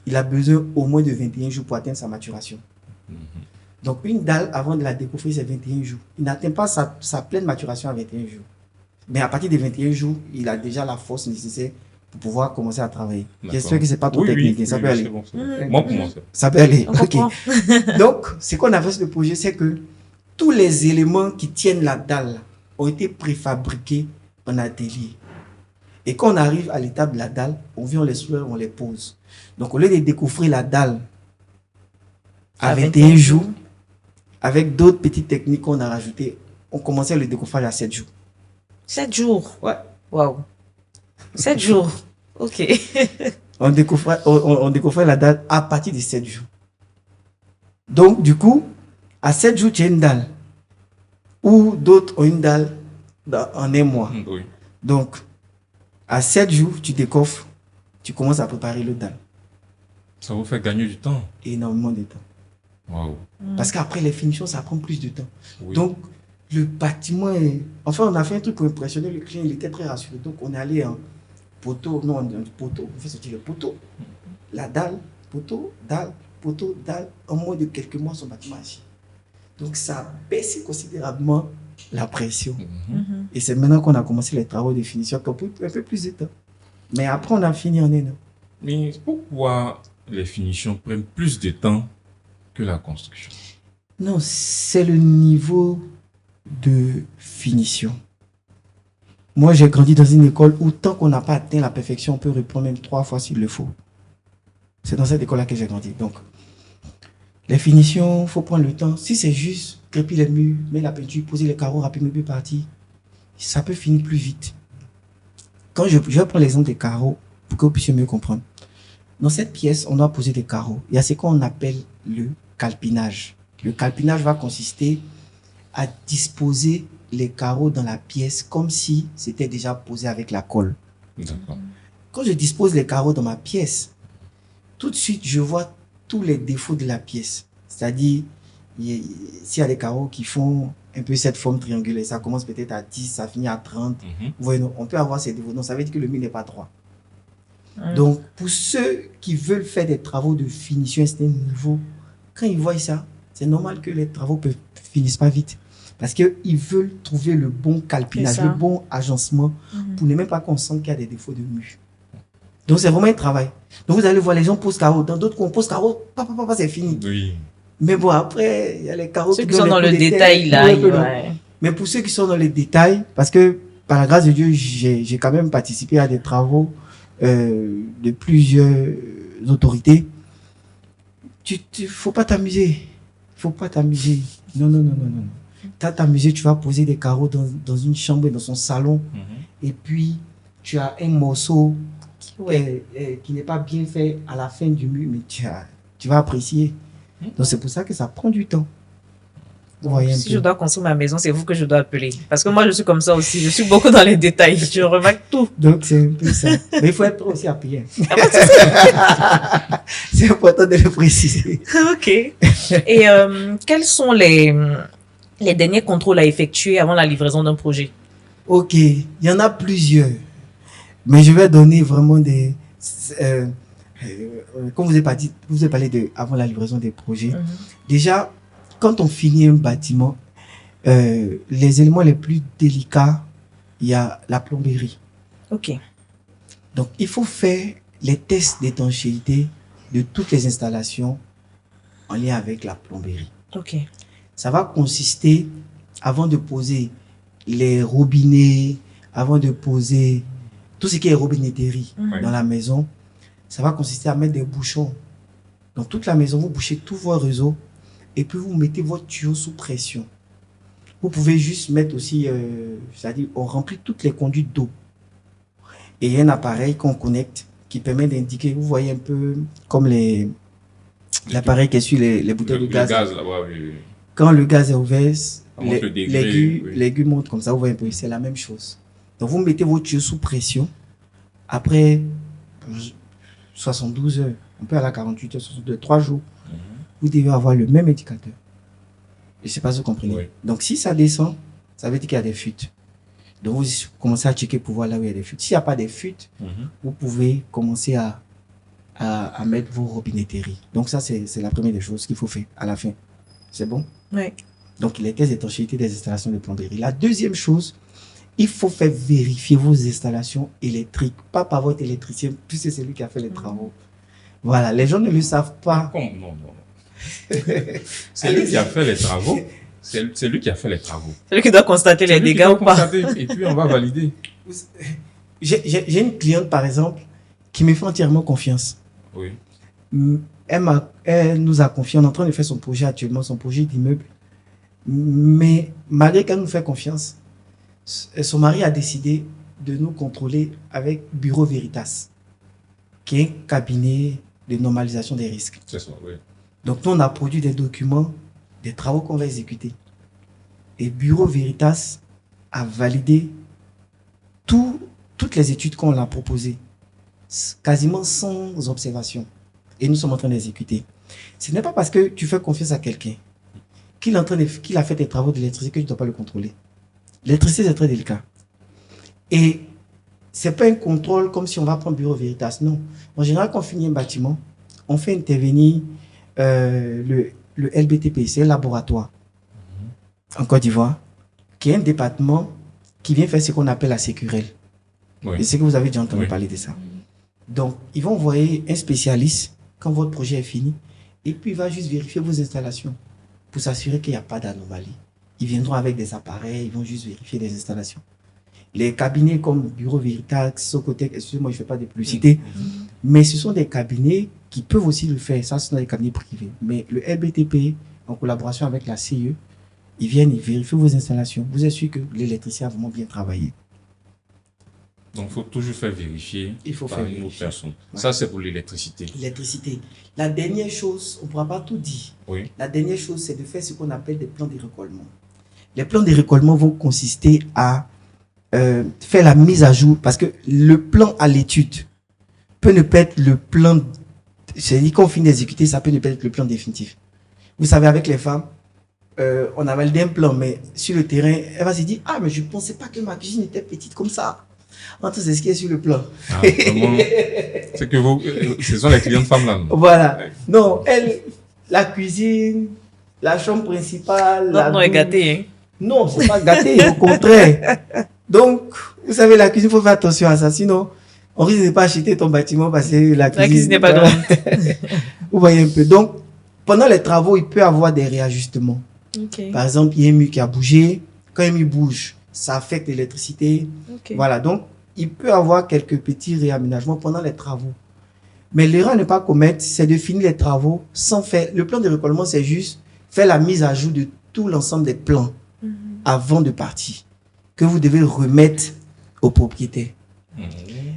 il a besoin au moins de 21 jours pour atteindre sa maturation. Donc, une dalle, avant de la découvrir, c'est 21 jours. Il n'atteint pas sa pleine maturation à 21 jours. Mais à partir de 21 jours, il a déjà la force nécessaire pour pouvoir commencer à travailler. J'espère que ce n'est pas trop technique. Ça peut aller. Bon, moi, pour moi, ça peut aller. Ok. Donc, ce qu'on a fait sur le projet, c'est que tous les éléments qui tiennent la dalle ont été préfabriqués en atelier. Et quand on arrive à l'étape de la dalle, on vient, on les soulève, on les pose. Donc, au lieu de découvrir la dalle à 21 jours, avec d'autres petites techniques qu'on a rajoutées, on commençait le découpage à 7 jours. 7 jours? Ouais. Waouh. 7 jours. Ok. On découvrait la dalle à partir de 7 jours. Donc, du coup, à 7 jours, tu as une dalle. Ou d'autres ont une dalle en un mois. Oui. Donc, à 7 jours, tu décoffres, tu commences à préparer le dalle. Ça vous fait gagner du temps. Énormément de temps. Waouh. Parce qu'après les finitions, ça prend plus de temps. Oui. Donc, le bâtiment est... Enfin, on a fait un truc pour impressionner le client, il était très rassuré. Donc, on est allé en poteau, on fait sortir le poteau, la dalle, poteau, dalle. En moins de quelques mois, son bâtiment a agi. Donc, ça a baissé considérablement la pression. Et c'est maintenant qu'on a commencé les travaux de finition, qu'on peut un peu plus de temps. Mais après, on a fini en un an. Mais pourquoi les finitions prennent plus de temps que la construction? Non, c'est le niveau de finition. Moi, j'ai grandi dans une école où tant qu'on n'a pas atteint la perfection, on peut reprendre même 3 fois s'il le faut. C'est dans cette école-là que j'ai grandi. Donc, les finitions, il faut prendre le temps. Si c'est juste crépir les murs, mettre la peinture, poser les carreaux rapidement, puis partir, ça peut finir plus vite. Quand je vais prendre l'exemple des carreaux pour que vous puissiez mieux comprendre. Dans cette pièce, on doit poser des carreaux. Il y a ce qu'on appelle le calpinage. Le calpinage va consister à disposer les carreaux dans la pièce comme si c'était déjà posé avec la colle. D'accord. Quand je dispose les carreaux dans ma pièce, tout de suite, je vois tous les défauts de la pièce. C'est-à-dire, s'il y a des carreaux qui font un peu cette forme triangulaire, ça commence peut-être à 10, ça finit à 30. Vous voyez, on peut avoir ces défauts. Donc, ça veut dire que le mur n'est pas droit. Donc, pour ceux qui veulent faire des travaux de finition à ce niveau, quand ils voient ça, c'est normal que les travaux ne finissent pas vite. Parce qu'ils veulent trouver le bon calpinage, le bon agencement, pour ne même pas qu'on sente qu'il y a des défauts de mur. Donc, c'est vraiment un travail. Donc, vous allez voir, les gens posent carreaux. Dans d'autres, qu'on pose carreaux, c'est fini. Oui. Mais bon, après, il y a les carreaux qui sont dans le détail, là. Mais pour ceux qui sont dans les détails, parce que, par la grâce de Dieu, j'ai quand même participé à des travaux de plusieurs autorités. Faut pas t'amuser. Faut pas t'amuser. Non. T'as t'amusé, tu vas poser des carreaux dans une chambre, dans son salon, et puis tu as un morceau qui n'est pas bien fait à la fin du mur, mais tu vas apprécier. Donc c'est pour ça que ça prend du temps. Vous voyez un Si peu. je dois construire ma maison, c'est vous que je dois appeler. Parce que moi, je suis comme ça aussi. Je suis beaucoup dans les détails. Je remarque tout. Donc, c'est un peu ça. Mais il faut être aussi appuyé. C'est important de le préciser. Ok. Et quels sont les derniers contrôles à effectuer avant la livraison d'un projet? Ok, il y en a plusieurs. Mais je vais donner vraiment des... comme vous avez parlé de avant la livraison des projets. Déjà, quand on finit un bâtiment, les éléments les plus délicats, il y a la plomberie. Ok. Donc, il faut faire les tests d'étanchéité de toutes les installations en lien avec la plomberie. Ok. Ça va consister, avant de poser les robinets, avant de poser tout ce qui est robinetterie dans la maison, ça va consister à mettre des bouchons. Dans toute la maison, vous bouchez tous vos réseaux et puis vous mettez votre tuyau sous pression. Vous pouvez juste mettre aussi, c'est-à-dire on remplit toutes les conduites d'eau. Et il y a un appareil qu'on connecte qui permet d'indiquer, vous voyez un peu comme l'appareil qui est sur les bouteilles de gaz. Le gaz là-bas, oui. Quand le gaz est ouvert, l'aigu monte comme ça, vous voyez un peu, c'est la même chose. Donc vous mettez votre tuyau sous pression. Après 72 heures, on peut aller à 48 heures, 62 heures, 3 jours, vous devez avoir le même indicateur. Je ne sais pas si vous comprenez. Oui. Donc si ça descend, ça veut dire qu'il y a des fuites. Donc vous commencez à checker pour voir là où il y a des fuites. S'il n'y a pas de fuites, vous pouvez commencer à mettre vos robinetteries. Donc ça, c'est la première des choses qu'il faut faire à la fin. C'est bon? Oui. Donc les tests d'étanchéité des installations de plomberie. La deuxième chose, il faut faire vérifier vos installations électriques, pas par votre électricien, puisque c'est lui qui a fait les travaux. Voilà, les gens ne le savent pas. Non. C'est lui qui a fait les travaux. C'est lui qui a fait les travaux. C'est lui qui doit constater les dégâts ou pas. Et puis on va valider. J'ai une cliente, par exemple, qui me fait entièrement confiance. Oui. Elle nous a confié, on est en train de faire son projet actuellement, son projet d'immeuble. Mais malgré qu'elle nous fait confiance, son mari a décidé de nous contrôler avec Bureau Veritas, qui est un cabinet de normalisation des risques. C'est ça, oui. Donc nous, on a produit des documents, des travaux qu'on va exécuter. Et Bureau Veritas a validé toutes les études qu'on a proposées, quasiment sans observation. Et nous sommes en train d'exécuter. Ce n'est pas parce que tu fais confiance à quelqu'un qu'il a fait des travaux d'électricité que tu ne dois pas le contrôler. L'électricité, c'est très délicat. Et ce n'est pas un contrôle comme si on va prendre Bureau Veritas. Non. En général, quand on finit un bâtiment, on fait intervenir le LBTP, c'est un laboratoire en Côte d'Ivoire, qui est un département qui vient faire ce qu'on appelle la sécurelle. Oui. Et c'est que vous avez déjà entendu Oui. parler de ça. Donc, ils vont envoyer un spécialiste quand votre projet est fini, et puis il va juste vérifier vos installations pour s'assurer qu'il n'y a pas d'anomalie. Ils viendront avec des appareils, ils vont juste vérifier les installations. Les cabinets comme Bureau Veritas, Socotec, excusez-moi, je ne fais pas de publicité, mais ce sont des cabinets qui peuvent aussi le faire. Ça, ce sont des cabinets privés. Mais le LBTP, en collaboration avec la CE, ils viennent, ils vérifient vos installations. Vous êtes sûr que l'électricien a vraiment bien travaillé. Donc, il faut toujours faire vérifier Il faut par faire une autre vérifier. personne. Ouais. Ça, c'est pour l'électricité. L'électricité. La dernière chose, on ne pourra pas tout dire. Oui. La dernière chose, c'est de faire ce qu'on appelle des plans de récollement. Les plans de récollement vont consister à faire la mise à jour, parce que le plan à l'étude peut ne pas être le plan, c'est-à-dire qu'on finit d'exécuter, ça peut ne pas être le plan définitif. Vous savez, avec les femmes, on a validé un plan, mais sur le terrain, elle va se dire, ah, mais je ne pensais pas que ma cuisine était petite comme ça. Entre c'est ce qui est sur le plan. Ah, vraiment, c'est que ce sont les clientes femmes là. Non? Voilà. Ouais. Non, elle, la cuisine, la chambre principale. Notre nom est douche. gâté. Hein. Non, c'est pas gâté, au contraire. Donc, vous savez, la cuisine, il faut faire attention à ça. Sinon, on risque de pas acheter ton bâtiment parce que la cuisine n'est pas grande. Vous voyez un peu. Donc, pendant les travaux, il peut y avoir des réajustements. Ok. Par exemple, il y a un mur qui a bougé. Quand un mur bouge, ça affecte l'électricité. Ok. Voilà, donc il peut y avoir quelques petits réaménagements pendant les travaux. Mais l'erreur à ne pas commettre, c'est de finir les travaux sans faire... Le plan de récollement, c'est juste faire la mise à jour de tout l'ensemble des plans avant de partir, que vous devez remettre au propriétaire.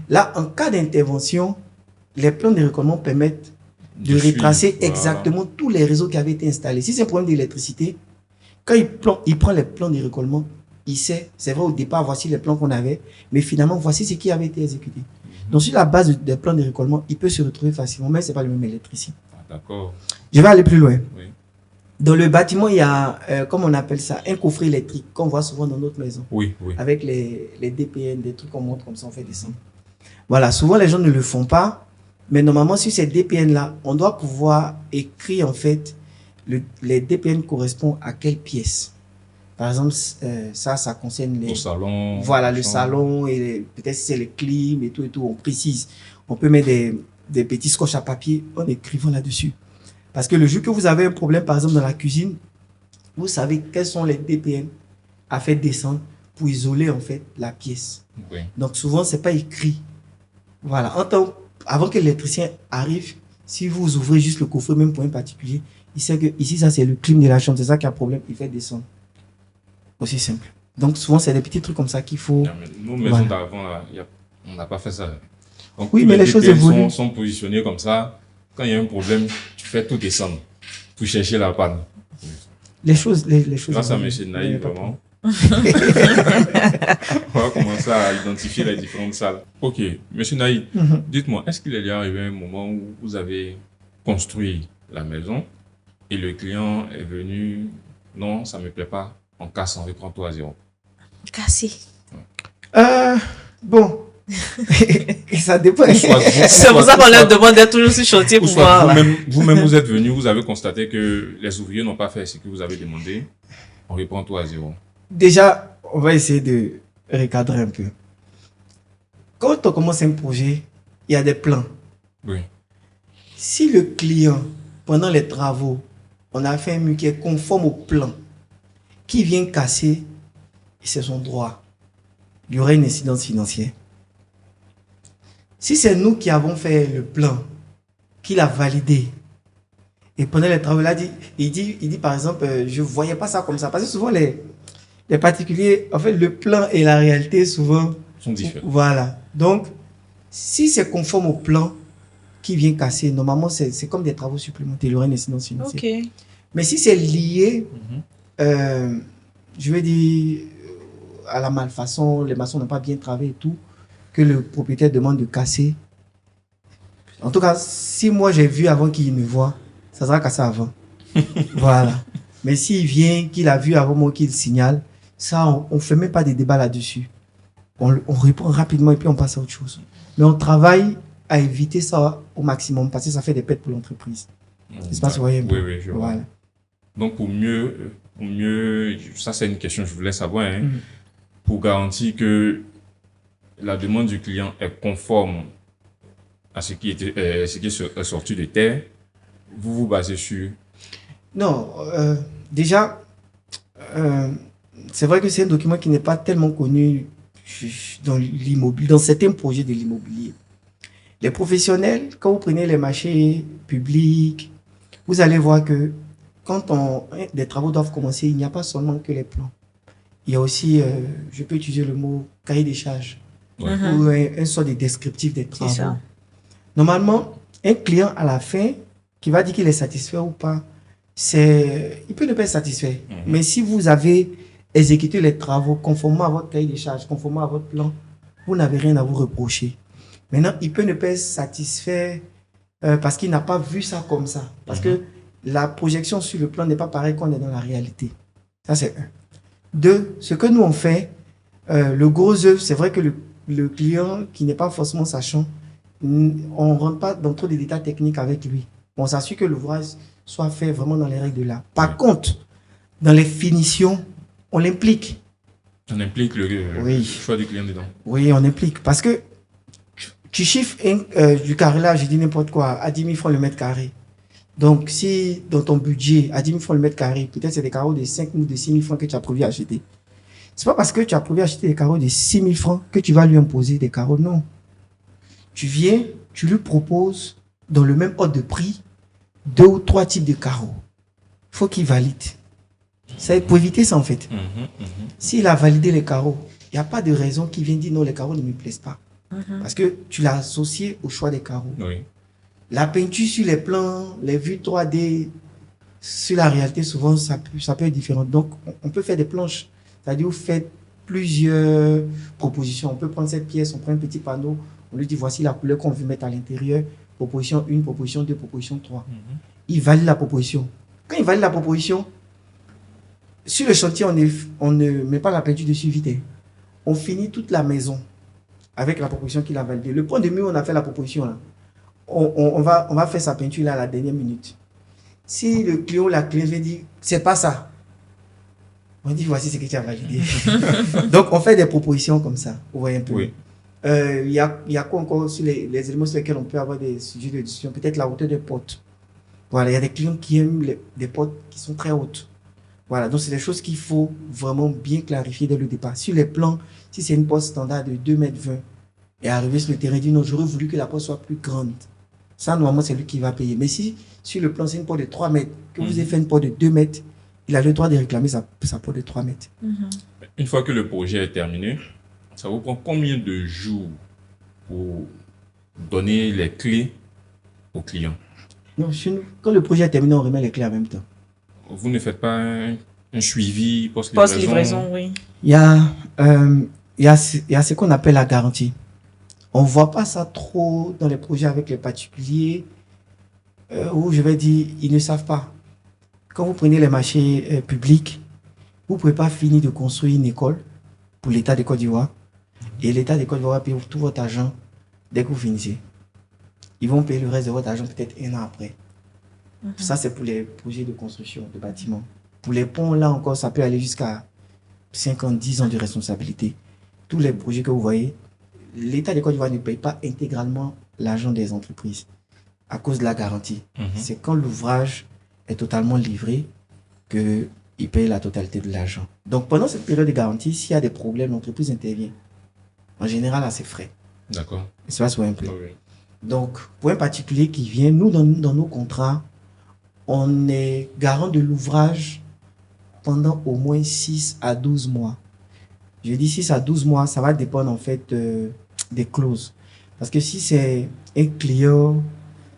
Là, en cas d'intervention, les plans de récollement permettent de Du retracer suivi, voilà. exactement tous les réseaux qui avaient été installés. Si c'est un problème d'électricité, quand il prend les plans de récollement, il sait, c'est vrai, au départ, voici les plans qu'on avait, mais finalement, voici ce qui avait été exécuté. Donc, sur la base des plans de récollement, il peut se retrouver facilement, mais ce n'est pas le même électricien. Ah, d'accord. Je vais aller plus loin. Oui. Dans le bâtiment, il y a, comme on appelle ça, un coffret électrique qu'on voit souvent dans notre maison. Oui, oui. Avec les DPN, des trucs qu'on monte comme ça, on fait descendre. Voilà, souvent les gens ne le font pas, mais normalement, sur ces DPN-là, on doit pouvoir écrire en fait, les DPN correspondent à quelle pièce. Par exemple, ça concerne les... Au salon. Voilà, le salon, et peut-être si c'est les clims et tout, on précise. On peut mettre des petits scotch à papier en écrivant là-dessus. Parce que le jour que vous avez un problème, par exemple, dans la cuisine, vous savez quels sont les DPN à faire descendre pour isoler, en fait, la pièce. Oui. Donc, souvent, c'est pas écrit. Voilà. Avant que l'électricien arrive, si vous ouvrez juste le coffret, même pour un particulier, il sait que ici, ça, c'est le clim de la chambre. C'est ça qui a problème. Il fait descendre. Aussi simple. Donc, souvent, c'est des petits trucs comme ça qu'il faut... Non, mais nos maisons d'avant, on n'a pas fait ça. Donc, oui, mais les choses évoluent. Sont positionnées comme ça. Quand il y a un problème, tu fais tout descendre pour chercher la panne. Les choses Grâce à M. Naï, vraiment. On va commencer à identifier les différentes salles. Ok, M. Naï, dites-moi, est-ce qu'il est arrivé un moment où vous avez construit la maison et le client est venu, non, ça ne me plaît pas, on casse, on reprend tout à zéro? Cassé. Bon. Ça dépend. C'est pour ça qu'on leur demande d'être toujours sur chantier pour voir. Vous-même, vous êtes venu, vous avez constaté que les ouvriers n'ont pas fait ce que vous avez demandé. On reprend tout à zéro. Déjà, on va essayer de recadrer un peu. Quand on commence un projet, il y a des plans. Oui. Si le client, pendant les travaux, on a fait un mur qui est conforme au plan, qui vient casser, c'est son droit. Il y aurait une incidence financière. Si c'est nous qui avons fait le plan, qu'il a validé, et pendant les travaux, il dit par exemple, je ne voyais pas ça comme ça. Parce que souvent, les particuliers, en fait, le plan et la réalité, souvent, sont différents. Voilà. Donc, si c'est conforme au plan qui vient casser, normalement, c'est comme des travaux supplémentaires. Il y aurait une incidence financière. Ok. Mais si c'est lié, je veux dire, à la malfaçon, les maçons n'ont pas bien travaillé et tout, que le propriétaire demande de casser. En tout cas, si moi j'ai vu avant qu'il me voie, ça sera cassé avant. Voilà. Mais s'il vient, qu'il a vu avant moi, qu'il signale, ça, on ne fait même pas de débat là-dessus. On répond rapidement et puis on passe à autre chose. Mais on travaille à éviter ça au maximum parce que ça fait des pertes pour l'entreprise. C'est pas ce que vous voyez. Oui, je vois. Voilà. Donc, pour mieux, ça c'est une question que je voulais savoir, hein, pour garantir que la demande du client est conforme à ce qui est sorti de terre, vous vous basez sur... Non, déjà, c'est vrai que c'est un document qui n'est pas tellement connu dans l'immobilier, dans certains projets de l'immobilier. Les professionnels, quand vous prenez les marchés publics, vous allez voir que quand des travaux doivent commencer, il n'y a pas seulement que les plans. Il y a aussi, je peux utiliser le mot cahier des charges, ou un sort de descriptif des travaux. Normalement, un client à la fin qui va dire qu'il est satisfait ou pas, il peut ne pas être satisfait. Mais si vous avez exécuté les travaux conformément à votre cahier des charges, conformément à votre plan, vous n'avez rien à vous reprocher. Maintenant, il peut ne pas être satisfait parce qu'il n'a pas vu ça comme ça. Parce que la projection sur le plan n'est pas pareil qu'on est dans la réalité. Ça, c'est un. Deux, ce que nous on fait, le gros œuvre, c'est vrai que le client qui n'est pas forcément sachant, on ne rentre pas dans trop de détails techniques avec lui. On s'assure que l'ouvrage soit fait vraiment dans les règles de l'art. Par contre, dans les finitions, on l'implique. On implique le choix du client dedans. Oui, on implique. Parce que tu chiffres du carrelage, je dis n'importe quoi, à 10 000 francs le mètre carré. Donc, si dans ton budget, à 10 000 francs le mètre carré, peut-être c'est des carreaux de 5 000 ou de 6 000 francs que tu as prévu acheter. C'est pas parce que tu as prévu acheter des carreaux de 6 000 francs que tu vas lui imposer des carreaux, non. Tu viens, tu lui proposes dans le même ordre de prix 2 ou 3 types de carreaux. Il faut qu'il valide. C'est pour éviter ça en fait. S'il a validé les carreaux, il n'y a pas de raison qu'il vienne dire non, les carreaux ne me plaisent pas. Parce que tu l'as associé au choix des carreaux. Oui. La peinture sur les plans, les vues 3D, sur la réalité, souvent, ça peut être différent. Donc, on peut faire des planches. C'est-à-dire, vous faites plusieurs propositions. On peut prendre cette pièce, on prend un petit panneau, on lui dit, voici la couleur qu'on veut mettre à l'intérieur. Proposition 1, proposition 2, proposition 3. Il valide la proposition. Quand il valide la proposition, sur le chantier, on ne met pas la peinture dessus vite. On finit toute la maison avec la proposition qu'il a validée. Le point de mur, on a fait la proposition là. On va faire sa peinture là à la dernière minute. Si le client ou la cliente veut dire, c'est pas ça, on dit, voici ce que tu as validé. Donc, on fait des propositions comme ça. Vous voyez un peu. Oui. Il y a quoi encore sur les éléments sur lesquels on peut avoir des sujets de discussion? Peut-être la hauteur des portes. Voilà, il y a des clients qui aiment des portes qui sont très hautes. Voilà, donc c'est des choses qu'il faut vraiment bien clarifier dès le départ. Sur les plans, si c'est une porte standard de 2,20 m et arriver sur le terrain, dit non, j'aurais voulu que la porte soit plus grande. Ça, normalement, c'est lui qui va payer. Mais si sur le plan, c'est une porte de 3 mètres, que vous avez fait une porte de 2 mètres, il a le droit de réclamer sa porte de 3 mètres. Une fois que le projet est terminé, ça vous prend combien de jours pour donner les clés au client? Non, chez nous, quand le projet est terminé, on remet les clés en même temps. Vous ne faites pas un suivi post-livraison? Post-livraison, oui. Il y a ce qu'on appelle la garantie. On ne voit pas ça trop dans les projets avec les particuliers où je vais dire, ils ne savent pas. Quand vous prenez les marchés publics, vous ne pouvez pas finir de construire une école pour l'État de Côte d'Ivoire. Et l'État de Côte d'Ivoire paye tout votre argent dès que vous finissez. Ils vont payer le reste de votre argent peut-être 1 an après. Ça, c'est pour les projets de construction de bâtiments. Pour les ponts, là encore, ça peut aller jusqu'à 5 ans, 10 ans de responsabilité. Tous les projets que vous voyez, l'État de Côte d'Ivoire ne paye pas intégralement l'argent des entreprises à cause de la garantie. C'est quand l'ouvrage est totalement livré qu'il paye la totalité de l'argent. Donc, pendant cette période de garantie, s'il y a des problèmes, l'entreprise intervient. En général, à ses frais. D'accord. Et ça va se voir un peu. Oui. Donc, pour un particulier qui vient, nous, dans nos contrats, on est garant de l'ouvrage pendant au moins 6 à 12 mois. Je dis 6 à 12 mois, ça va dépendre en fait des clauses. Parce que si c'est un client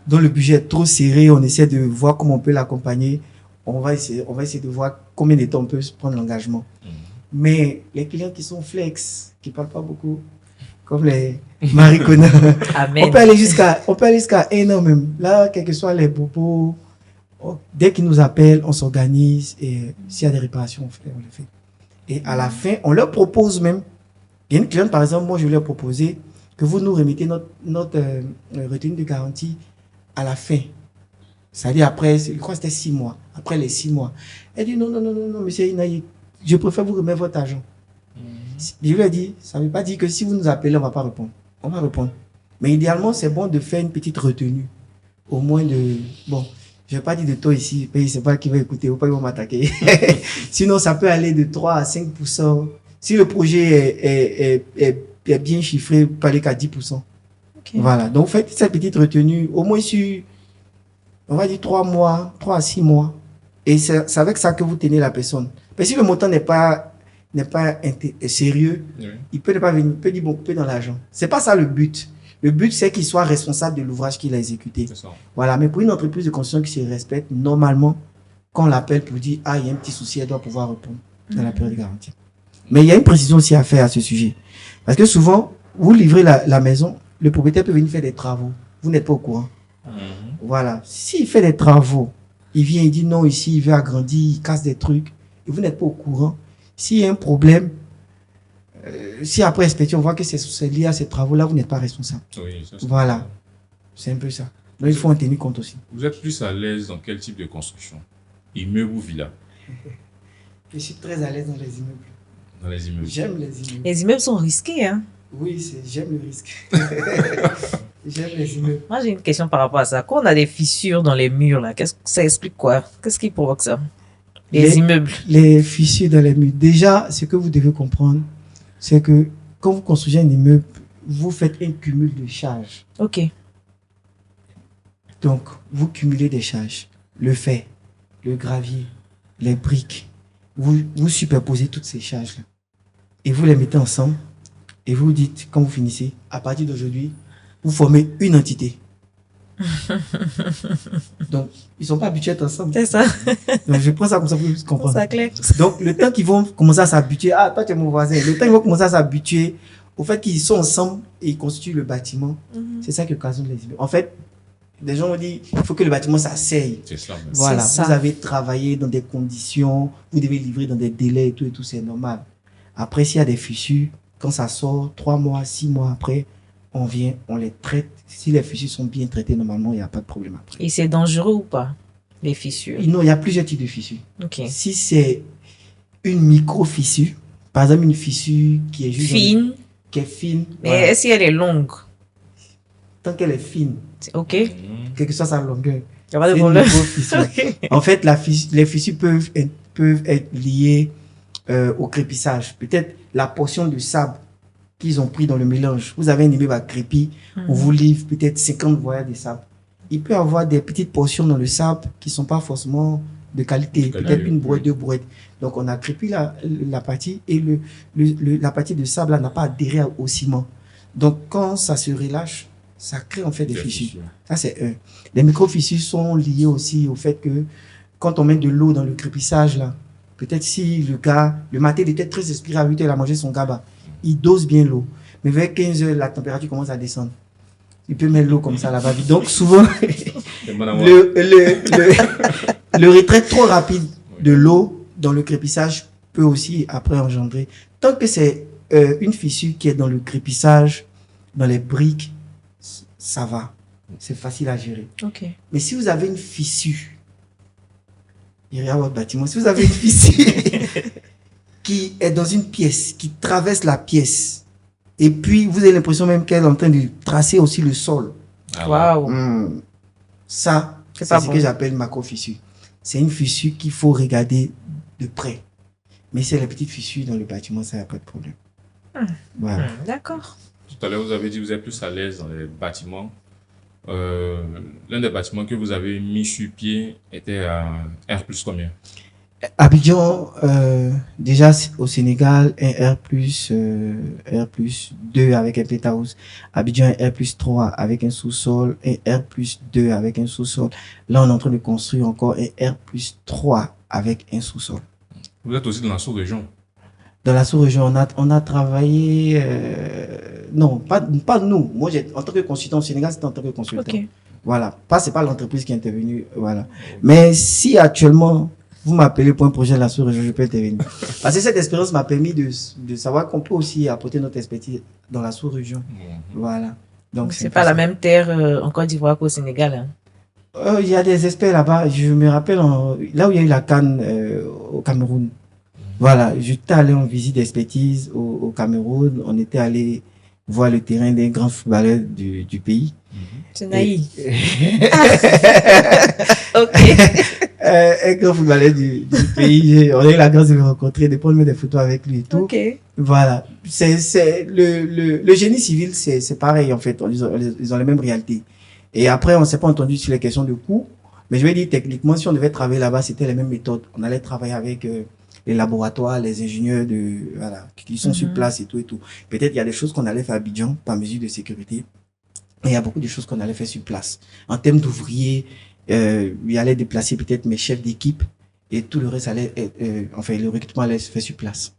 dont le budget est trop serré, on essaie de voir comment on peut l'accompagner. On va essayer de voir combien de temps on peut prendre l'engagement. Mais les clients qui sont flex, qui ne parlent pas beaucoup, comme les Maricona, on peut aller jusqu'à 1 an même. Là, quels que soient les bobos, dès qu'ils nous appellent, on s'organise et s'il y a des réparations, on les fait. Et à la fin, on leur propose même. Il y a une cliente, par exemple, moi, je lui ai proposé que vous nous remettez notre retenue de garantie à la fin. C'est-à-dire après, je crois que c'était 6 mois. Après les 6 mois. Elle dit non, monsieur Inaï, je préfère vous remettre votre argent. Je lui ai dit, ça ne veut pas dire que si vous nous appelez, on ne va pas répondre. On va répondre. Mais idéalement, c'est bon de faire une petite retenue. Au moins de... Bon, je ne vais pas dire de taux ici, mais c'est pas qui va écouter, ou pas ils vont m'attaquer. Sinon, ça peut aller de 3 à 5%. Si le projet est bien chiffré, vous peut aller qu'à 10%. Okay. Voilà. Donc, faites cette petite retenue, au moins sur, on va dire 3 mois, 3 à 6 mois. Et c'est avec ça que vous tenez la personne. Mais si le montant n'est pas sérieux, oui, il peut ne pas venir, il peut dire bon, couper dans l'argent. C'est pas ça le but. Le but, c'est qu'il soit responsable de l'ouvrage qu'il a exécuté. Voilà. Mais pour une entreprise de construction qui se respecte, normalement, quand on l'appelle pour dire, ah, il y a un petit souci, elle doit pouvoir répondre dans la période de garantie. Mais il y a une précision aussi à faire à ce sujet. Parce que souvent, vous livrez la maison, le propriétaire peut venir faire des travaux. Vous n'êtes pas au courant. Voilà. S'il fait des travaux, il vient, il dit non, ici, il veut agrandir, il casse des trucs, et vous n'êtes pas au courant. S'il y a un problème, si après inspection, on voit que c'est lié à ces travaux-là, vous n'êtes pas responsable. Oui, ça, voilà. C'est un peu ça. Donc, il faut en tenir compte aussi. Vous êtes plus à l'aise dans quel type de construction? Immeuble ou villa? Je suis très à l'aise dans les immeubles. Dans les immeubles? J'aime les immeubles. Les immeubles sont risqués, hein? Oui, j'aime le risque. J'aime les immeubles. Moi, j'ai une question par rapport à ça. Quand on a des fissures dans les murs, là, ça explique quoi? Qu'est-ce qui provoque ça? Les immeubles. Les fissures dans les murs. Déjà, ce que vous devez comprendre, c'est que quand vous construisez un immeuble, vous faites un cumul de charges. OK. Donc, vous cumulez des charges. Le fer, le gravier, les briques. Vous superposez toutes ces charges-là. Et vous les mettez ensemble. Et vous dites, quand vous finissez, à partir d'aujourd'hui, vous formez une entité. Donc, ils sont pas habitués à être ensemble. C'est ça. Donc, je prends ça comme ça pour que vous compreniez. Ça clair. Donc, le temps qu'ils vont commencer à s'habituer, ah, toi, tu es mon voisin. Le temps qu'ils vont commencer à s'habituer au fait qu'ils sont ensemble et ils constituent le bâtiment, c'est ça qui occasionne les disputes. En fait, des gens ont dit, il faut que le bâtiment s'asseye. C'est ça. même. Voilà, C'est ça. vous avez travaillé dans des conditions, vous devez livrer dans des délais et tout, c'est normal. Après, s'il y a des fissures, quand ça sort, 3 mois, 6 mois après, on vient, on les traite. Si les fissures sont bien traitées, normalement, il n'y a pas de problème après. Et c'est dangereux ou pas, les fissures? Non, il y a plusieurs types de fissures. Ok. Si c'est une micro-fissure, par exemple une fissure qui est juste Fine. qui est fine, Mais voilà. est-ce qu'elle est longue? Tant qu'elle est fine, Ok. quelle que soit sa longueur, Il n'y a pas c'est de une problème. micro-fissure. Ok. En fait, les fissures peuvent être liées au crépissage. Peut-être la portion de sable qu'ils ont pris dans le mélange. Vous avez un immeuble à crépi, on vous livre peut-être 50 voyelles de sable. Il peut y avoir des petites portions dans le sable qui ne sont pas forcément de qualité. Peut-être une brouette, 2 brouettes. Donc, on a crépi la partie et la partie de sable là n'a pas adhéré au ciment. Donc, quand ça se relâche, ça crée en fait des fissures. Ça, c'est un. Les micro-fissures sont liées aussi au fait que quand on met de l'eau dans le crépissage, là, peut-être si le matin, il était très inspiré à 8 heures, il a mangé son gaba, il dose bien l'eau. Mais vers 15 heures, la température commence à descendre. Il peut mettre l'eau comme ça là-bas. Donc, souvent, le retrait trop rapide de l'eau dans le crépissage peut aussi après engendrer. Tant que c'est une fissure qui est dans le crépissage, dans les briques, ça va. C'est facile à gérer. Ok. Mais si vous avez une fissure, il y a votre bâtiment, si vous avez une fissure qui est dans une pièce, qui traverse la pièce, et puis vous avez l'impression même qu'elle est en train de tracer aussi le sol, Waouh. ça, C'est c'est pas ce bon. que j'appelle macro-fissure. C'est une fissure qu'il faut regarder de près. Mais c'est les petites fissures dans le bâtiment, ça, il n'y a pas de problème. Voilà. D'accord. Tout à l'heure, vous avez dit que vous êtes plus à l'aise dans les bâtiments. L'un des bâtiments que vous avez mis sur pied était à R plus combien? Abidjan, déjà au Sénégal, un R+, R+ 2 avec un penthouse. Abidjan, un R+ 3 avec un sous-sol, un R+ 2 avec un sous-sol. Là, on est en train de construire encore un R+ 3 avec un sous-sol. Vous êtes aussi dans la sous-région. Dans la sous-région, on a travaillé, non, pas nous. Moi, en tant que consultant au Sénégal, c'était en tant que consultant. Ok. Voilà. C'est pas l'entreprise qui est intervenue, voilà. Mais si actuellement, vous m'appelez pour un projet de la sous-région, je peux intervenir. Parce que cette expérience m'a permis de savoir qu'on peut aussi apporter notre expertise dans la sous-région. Voilà. Donc, C'est pas la même terre en Côte d'Ivoire qu'au Sénégal. Hein. Il y a des experts là-bas. Je me rappelle, là où il y a eu la CAN au Cameroun. Voilà. J'étais allé en visite d'expertise au Cameroun. On était allé voir le terrain des grands footballeurs du pays. C'est naïf. Ok. Un grand footballeur du pays. On a eu la grâce de le rencontrer, de prendre des photos avec lui et tout. Ok. Voilà. Le génie civil, c'est pareil, en fait. Ils ont les mêmes réalités. Et après, on s'est pas entendu sur les questions de coût. Mais je vais dire, techniquement, si on devait travailler là-bas, c'était les mêmes méthodes. On allait travailler avec les laboratoires, les ingénieurs qui sont sur place et tout et tout. Peut-être il y a des choses qu'on allait faire à Abidjan par mesure de sécurité. Mais il y a beaucoup de choses qu'on allait faire sur place. En termes d'ouvriers, il allait déplacer peut-être mes chefs d'équipe et tout le reste allait enfin, le recrutement allait se faire sur place.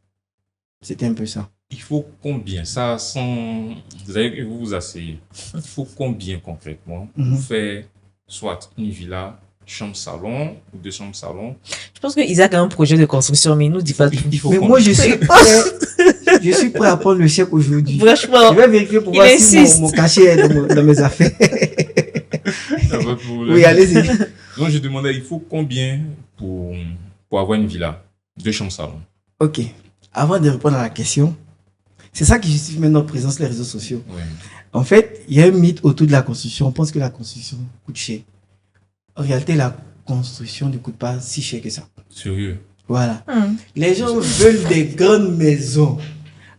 C'était un peu ça. Il faut combien, ça, sans... Vous avez vous vous asseyez. Il faut combien concrètement pour faire soit une villa, chambre-salon ou 2 chambres-salon? Je pense que Isaac a un projet de construction, mais il nous dit pas tout. Il faut Mais combien? moi, je suis prêt à prendre le chèque aujourd'hui. Franchement, Je vais vérifier pour il voir si insiste. mon cachet est dans mes affaires. Il y a pas de problème. Oui, allez-y. Donc, je demandais, il faut combien pour avoir une villa, 2 chambres-salon? Ok. Avant de répondre à la question, c'est ça qui justifie maintenant notre présence sur les réseaux sociaux. Ouais. En fait, il y a un mythe autour de la construction. On pense que la construction coûte cher. En réalité, la construction ne coûte pas si cher que ça. Sérieux? Voilà. Les gens veulent des grandes maisons.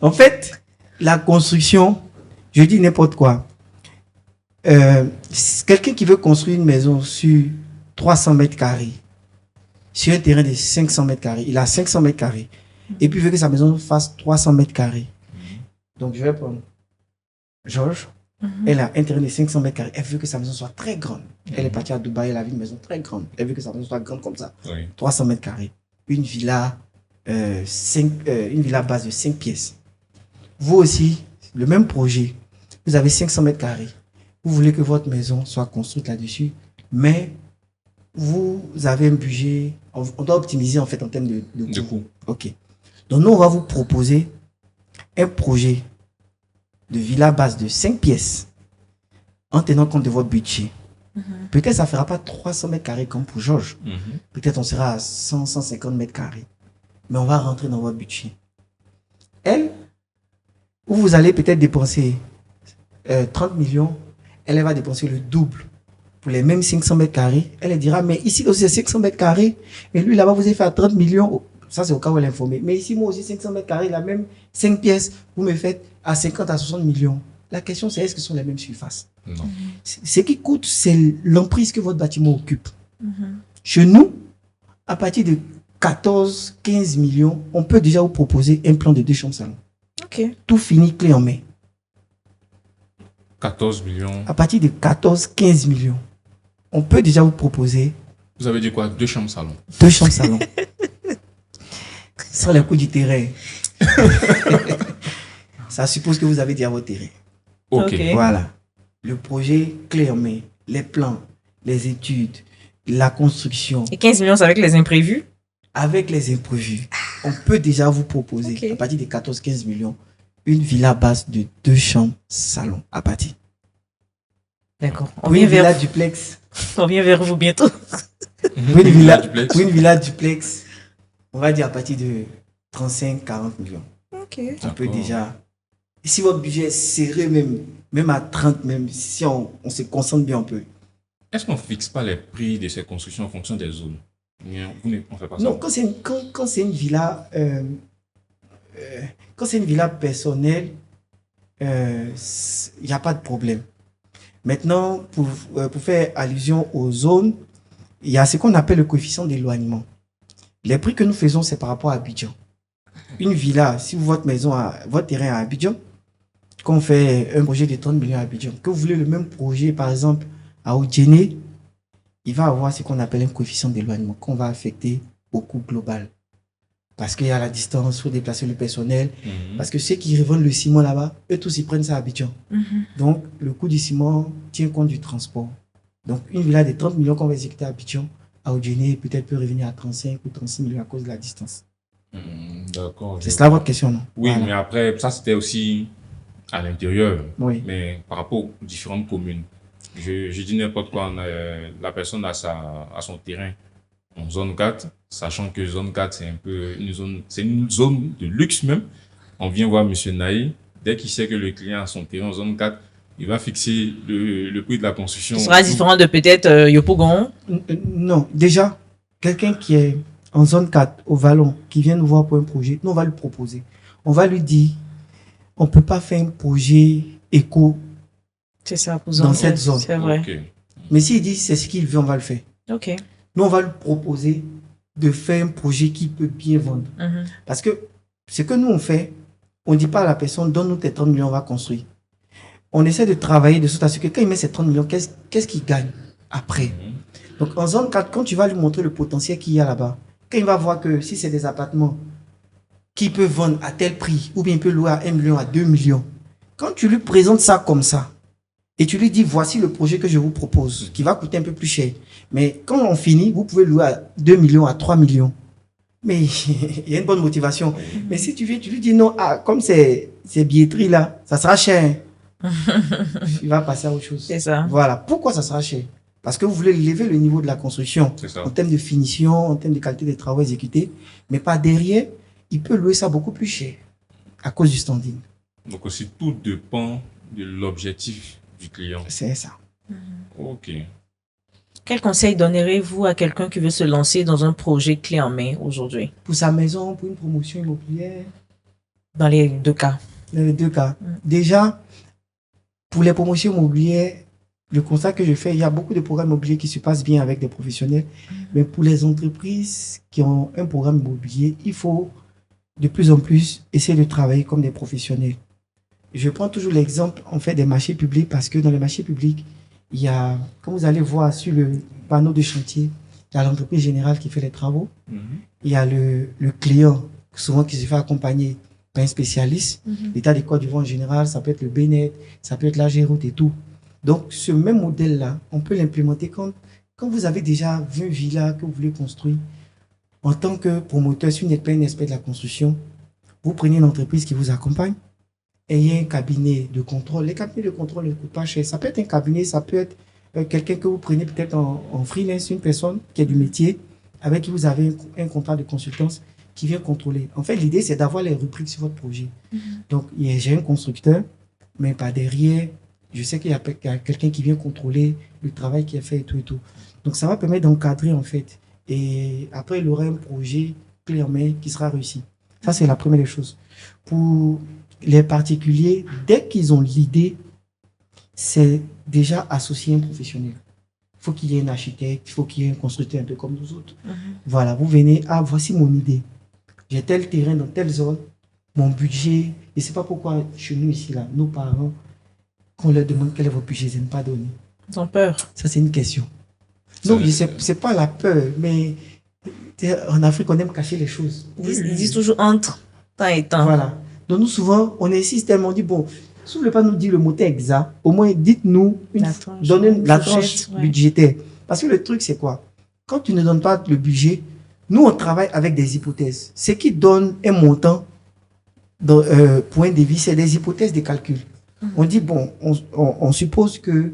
En fait, la construction, je dis n'importe quoi. Quelqu'un qui veut construire une maison sur 300 mètres carrés, sur un terrain de 500 mètres carrés, il a 500 mètres carrés, et puis il veut que sa maison fasse 300 mètres carrés. Donc, je vais prendre Georges, Elle a un terrain de 500 mètres carrés. Elle veut que sa maison soit très grande. Elle est partie à Dubaï, elle a vu une maison très grande. Elle veut que sa maison soit grande comme ça. Oui. 300 mètres carrés. Une villa, une villa à base de 5 pièces. Vous aussi, le même projet. Vous avez 500 mètres carrés. Vous voulez que votre maison soit construite là-dessus, mais vous avez un budget. On doit optimiser en fait en termes de coût. Ok. Donc nous, on va vous proposer un projet de villa à base de 5 pièces en tenant compte de votre budget. Peut-être ça ne fera pas 300 mètres carrés comme pour Georges. Peut-être on sera à 100, 150 mètres carrés. Mais on va rentrer dans votre budget. Elle, où vous allez peut-être dépenser 30 millions, elle va dépenser le double pour les mêmes 500 mètres carrés. Elle dira, mais ici aussi c'est 500 mètres carrés. Et lui là-bas, vous avez fait à 30 millions. Ça, c'est au cas où elle est informée. Mais ici, moi aussi, 500 mètres carrés, la même 5 pièces, vous me faites à 50 à 60 millions. La question, c'est est-ce que ce sont les mêmes surfaces? Non. Ce qui coûte, c'est l'emprise que votre bâtiment occupe. Chez nous, à partir de 14, 15 millions, on peut déjà vous proposer un plan de 2 chambres salon. Ok. Tout fini, clé en main. 14 millions. À partir de 14, 15 millions, on peut déjà vous proposer Vous avez dit quoi? 2 chambres salon. 2 chambres salon. Sans les coûts du terrain. Ça suppose que vous avez déjà votre terrain. Ok. Voilà. Le projet clé en main, les plans, les études, la construction. Et 15 millions, c'est avec les imprévus? Avec les imprévus, on peut déjà vous proposer, à partir de 14-15 millions, une villa basse de 2 chambres salon à partir. D'accord. Pour une villa duplex. On vient vers vous bientôt. Pour une villa duplex, on va dire à partir de 35-40 millions. Ok. On peut déjà. Et si votre budget est serré, même à 30, même si on se concentre bien un peu. Est-ce qu'on ne fixe pas les prix de ces constructions en fonction des zones? On ne fait pas ça. Non, quand c'est une villa, quand c'est une villa personnelle, il n'y a pas de problème. Maintenant, pour faire allusion aux zones, il y a ce qu'on appelle le coefficient d'éloignement. Les prix que nous faisons, c'est par rapport à Abidjan. Une villa, si votre terrain est à Abidjan, quand on fait un projet de 30 millions à Abidjan, que vous voulez le même projet, par exemple, à Odjéné, il va avoir ce qu'on appelle un coefficient d'éloignement qu'on va affecter au coût global. Parce qu'il y a la distance, il faut déplacer le personnel. Parce que ceux qui revendent le ciment là-bas, eux tous, ils prennent ça à Abidjan. Donc, le coût du ciment tient compte du transport. Donc, une villa de 30 millions qu'on va exécuter à Abidjan, à Odjéné, peut-être peut revenir à 35 ou 36 millions à cause de la distance. D'accord. C'est cela votre question, non? Oui, voilà. Mais après, ça c'était aussi à l'intérieur. Oui. Mais par rapport aux différentes communes. Je dis n'importe quoi, la personne a son terrain en zone 4, sachant que zone 4, c'est une zone de luxe même. On vient voir M. Naï, dès qu'il sait que le client a son terrain en zone 4, il va fixer le prix de la construction. Ce sera différent de peut-être Yopougon. Non, déjà, quelqu'un qui est en zone 4, au Vallon, qui vient nous voir pour un projet, nous on va lui proposer. On va lui dire, on ne peut pas faire un projet éco c'est ça, dans cette zone. C'est vrai. Okay. Mais s'il dit c'est ce qu'il veut, on va le faire. Ok. Nous, on va lui proposer de faire un projet qui peut bien vendre. Parce que ce que nous, on fait, on ne dit pas à la personne, donne-nous tes 30 millions, on va construire. On essaie de travailler de sorte à ce que quand il met ses 30 millions, qu'est-ce qu'il gagne après? Donc, en zone 4, quand tu vas lui montrer le potentiel qu'il y a là-bas, quand il va voir que si c'est des appartements qu'il peut vendre à tel prix, ou bien il peut louer à 1 million, à 2 millions, quand tu lui présentes ça comme ça, et tu lui dis, voici le projet que je vous propose, qui va coûter un peu plus cher. Mais quand on finit, vous pouvez louer à 2 millions, à 3 millions. Mais il y a une bonne motivation. Mais si tu viens, tu lui dis, non, comme c'est billetterie là, ça sera cher. Il va passer à autre chose. C'est ça. Voilà. Pourquoi ça sera cher? Parce que vous voulez lever le niveau de la construction en termes de finition, en termes de qualité des travaux exécutés. Mais par derrière, il peut louer ça beaucoup plus cher à cause du standing. Donc aussi, tout dépend de l'objectif du client. C'est ça. Ok. Quel conseil donnerez-vous à quelqu'un qui veut se lancer dans un projet clé en main aujourd'hui? Pour sa maison, pour une promotion immobilière? Dans les deux cas. Dans les deux cas. Déjà, pour les promotions immobilières, le constat que je fais, il y a beaucoup de programmes immobiliers qui se passent bien avec des professionnels. Mais pour les entreprises qui ont un programme immobilier, il faut de plus en plus essayer de travailler comme des professionnels. je prends toujours l'exemple, en fait, des marchés publics parce que dans les marchés publics, il y a, comme vous allez voir sur le panneau de chantier, il y a l'entreprise générale qui fait les travaux. Il y a le client, souvent qui se fait accompagner par un spécialiste. L'État des Côtes d'Ivoire en général, ça peut être le BNet, ça peut être l'AGEROUTE et tout. Donc, ce même modèle-là, on peut l'implémenter quand vous avez déjà 20 villas que vous voulez construire. En tant que promoteur, si vous n'êtes pas un expert de la construction, vous prenez une entreprise qui vous accompagne et il y a un cabinet de contrôle. Les cabinets de contrôle ne coûtent pas cher. Ça peut être un cabinet, ça peut être quelqu'un que vous prenez peut-être en freelance, une personne qui est du métier, avec qui vous avez un contrat de consultance qui vient contrôler. En fait, l'idée, c'est d'avoir les rubriques sur votre projet. Donc, j'ai un constructeur, mais par derrière, je sais qu'il y a quelqu'un qui vient contrôler le travail qui est fait et tout et tout. Donc, ça va permettre d'encadrer, en fait. Et après, il aura un projet clé en main qui sera réussi. Ça, c'est la première des choses. Pour les particuliers, dès qu'ils ont l'idée, c'est déjà associer un professionnel. Il faut qu'il y ait un architecte, il faut qu'il y ait un constructeur un peu comme nous autres. Voilà, vous venez, voici mon idée. J'ai tel terrain dans telle zone, mon budget, je ne sais pas pourquoi chez nous ici, là, nos parents, quand on leur demande quel est votre budget, ils n'aiment pas donner. Ils ont peur. Ça, c'est une question. Non, c'est pas la peur, mais en Afrique, on aime cacher les choses. Ils disent toujours entre temps et temps. Voilà. Donc, nous, souvent, on insiste tellement, on dit, bon, si vous ne voulez pas nous dire le montant exact, au moins, dites-nous, donnez la tranche budgétaire. Parce que le truc, c'est quoi? Quand tu ne donnes pas le budget, nous, on travaille avec des hypothèses. Ce qui donne un montant, pour un devis, c'est des hypothèses de calcul. On dit, bon, on suppose que,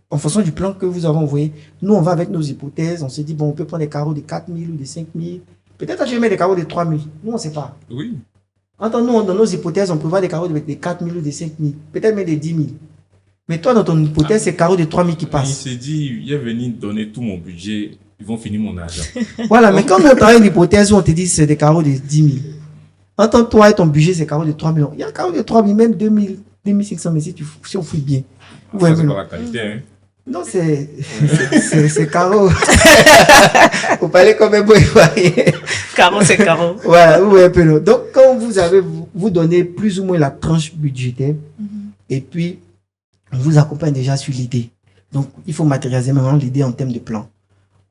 en fonction du plan que vous avez envoyé, nous, on va avec nos hypothèses. On se dit, bon, on peut prendre des carreaux de 4 000 ou de 5 000. Peut-être je vais mettre des carreaux de 3 000. Nous, on ne sait pas. Oui. Nous, dans nos hypothèses, on peut voir des carreaux de 4 000 ou de 5 000. Peut-être même des 10 000. Mais toi, dans ton hypothèse, c'est carreaux de 3 000 qui passent. Il s'est dit, il est venu donner tout mon budget. Ils vont finir mon argent. Voilà, mais quand on travaille une hypothèse où on te dit c'est des carreaux de 10 000. Entends, toi et ton budget, c'est carreaux de 3 000. Il y a carreaux de 3 000, même 2 000, 2 500, mais si on fouille bien. Ça, c'est pas la qualité, hein. Non, c'est carreau. Vous parlez comme un beau ivoirien. Carreau, c'est carreau. Voilà, vous voyez un peu. Donc, quand vous donnez plus ou moins la tranche budgétaire, et puis, on vous accompagne déjà sur l'idée. Donc, il faut matérialiser maintenant l'idée en termes de plan.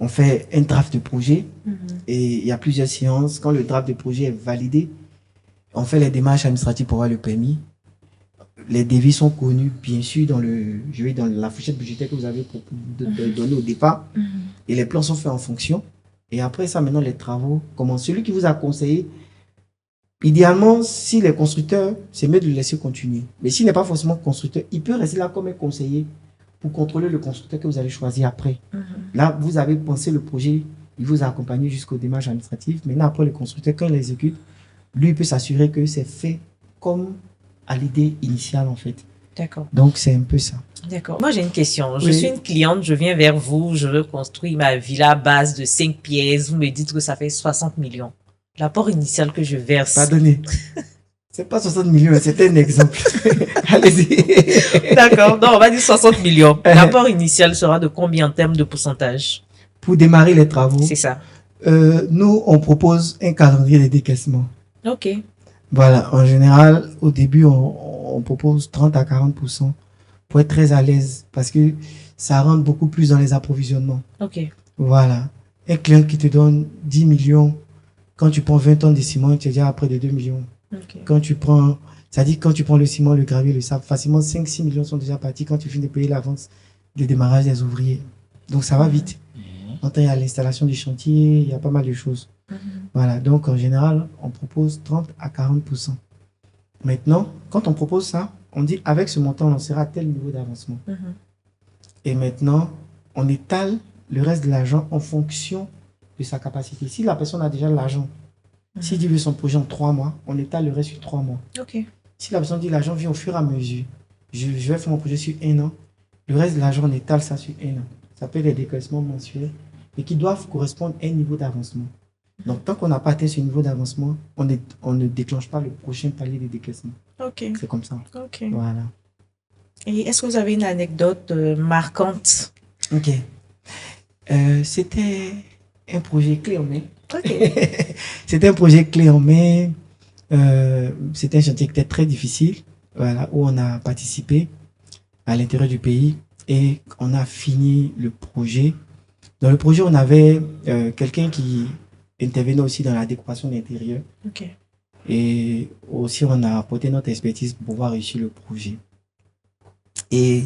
On fait un draft de projet, et il y a plusieurs séances. Quand le draft de projet est validé, on fait les démarches administratives pour avoir le permis. Les devis sont connus, bien sûr, dans la fourchette budgétaire que vous avez donné au départ. Et les plans sont faits en fonction. Et après ça, maintenant, les travaux commencent. Celui qui vous a conseillé, idéalement, si les constructeurs, c'est mieux de le laisser continuer. Mais s'il n'est pas forcément constructeur, il peut rester là comme un conseiller pour contrôler le constructeur que vous allez choisir après. Là, vous avez pensé le projet, il vous a accompagné jusqu'aux démarches administratives. Maintenant, après, le constructeur, quand il l'exécute, lui, il peut s'assurer que c'est fait comme à l'idée initiale, en fait. D'accord. Donc, c'est un peu ça. D'accord. Moi, j'ai une question. Je suis une cliente, je viens vers vous, je veux construire ma villa à base de 5 pièces. Vous me dites que ça fait 60 millions. L'apport initial que je verse. Pardonnez. C'est pas 60 millions, c'était un exemple. Allez-y. D'accord. Non, on va dire 60 millions. L'apport initial sera de combien en termes de pourcentage? Pour démarrer les travaux. C'est ça. Nous, on propose un calendrier de décaissement. Ok. Voilà, en général, au début, on propose 30 à 40% pour être très à l'aise parce que ça rentre beaucoup plus dans les approvisionnements. Ok. Voilà. Un client qui te donne 10 millions, quand tu prends 20 tonnes de ciment, tu es déjà à près de 2 millions. Ok. C'est-à-dire quand tu prends le ciment, le gravier, le sable, facilement 5-6 millions sont déjà partis quand tu finis de payer l'avance de démarrage des ouvriers. Donc ça va vite. Maintenant, il y a l'installation du chantier, il y a pas mal de choses. Voilà, donc en général, on propose 30 à 40%. Maintenant, quand on propose ça, on dit avec ce montant, on sera à tel niveau d'avancement. Et maintenant, on étale le reste de l'argent en fonction de sa capacité. Si la personne a déjà l'argent, s'il dit veut son projet en 3 mois, on étale le reste sur 3 mois. Ok. Si la personne dit l'argent vient au fur et à mesure, je vais faire mon projet sur 1 an, le reste de l'argent, on étale ça sur 1 an. Ça peut être des décaissements mensuels et qui doivent correspondre à un niveau d'avancement. Donc, tant qu'on n'a pas atteint ce niveau d'avancement, on ne déclenche pas le prochain palier de décaissement. Ok. C'est comme ça. Ok. Voilà. Et est-ce que vous avez une anecdote marquante? Ok. C'était un projet clé en main. Ok. C'était un projet clé en main. C'était un chantier qui était très difficile voilà, où on a participé à l'intérieur du pays et on a fini le projet. Dans le projet, on avait quelqu'un qui intervenait aussi dans la décoration d'intérieur. Ok. Et aussi, on a apporté notre expertise pour pouvoir réussir le projet. Et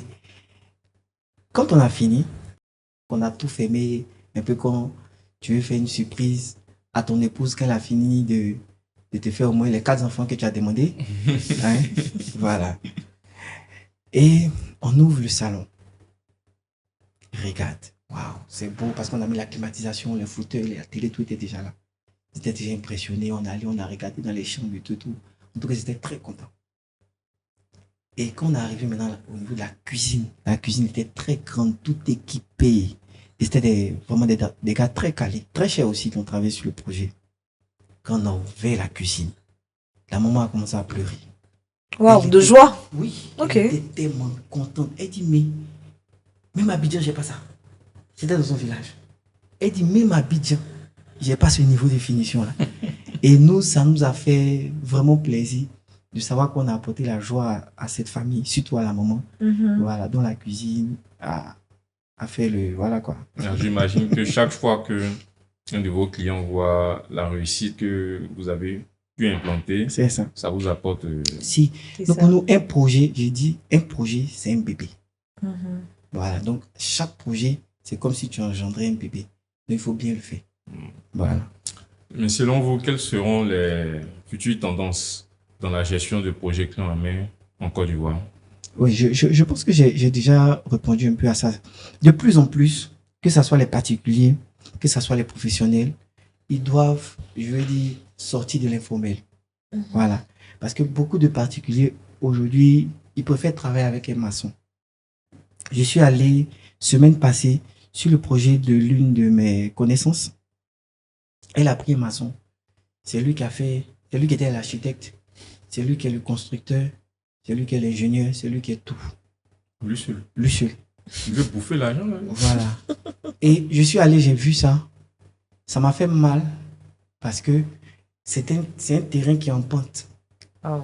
quand on a fini, on a tout fermé, un peu quand tu veux faire une surprise à ton épouse qu'elle a fini de te faire au moins les 4 enfants que tu as demandé. Hein? Voilà. Et on ouvre le salon. Regarde. Waouh, c'est beau parce qu'on a mis la climatisation, les fauteuils, la télé, tout était déjà là. J'étais déjà impressionné. On a regardé dans les chambres et tout. En tout cas, j'étais très content. Et quand on est arrivé maintenant au niveau de la cuisine était très grande, tout équipé. Et c'était vraiment des gars très calés, très chers aussi qui ont travaillé sur le projet. Quand on a ouvert la cuisine, la maman a commencé à pleurer. Waouh, de joie. Oui, Ok. elle était tellement contente. Elle dit, mais même à Abidjan, j'ai pas ça. C'était dans son village. Elle dit, même à Abidjan, j'ai pas ce niveau de finition là. Et nous, ça nous a fait vraiment plaisir de savoir qu'on a apporté la joie à cette famille, surtout à la maman, voilà, dont la cuisine a fait le, voilà quoi. Alors, j'imagine que chaque fois que un de vos clients voit la réussite que vous avez pu implanter, C'est ça. ça vous apporte... Si, C'est donc ça. pour nous, un projet, j'ai dit, un projet, c'est un bébé. Mhm. Voilà, donc chaque projet, c'est comme si tu engendrais un bébé. Donc il faut bien le faire. Voilà. Mais selon vous, quelles seront les futures tendances dans la gestion de projets clés en main en Côte d'Ivoire? Oui, je pense que j'ai déjà répondu un peu à ça. De plus en plus, que ce soit les particuliers, que ce soit les professionnels, ils doivent, je veux dire, sortir de l'informel. Voilà. Parce que beaucoup de particuliers, aujourd'hui, ils préfèrent travailler avec un maçon. Je suis allé, semaine passée, sur le projet de l'une de mes connaissances. Elle a pris un maçon. C'est lui qui a fait, c'est lui qui était l'architecte, c'est lui qui est le constructeur, c'est lui qui est l'ingénieur, c'est lui qui est tout. Lui seul. Lui seul. Il veut bouffer l'argent, là. Voilà. Et je suis allé, j'ai vu ça. Ça m'a fait mal parce que c'est un terrain qui est en pente. Oh.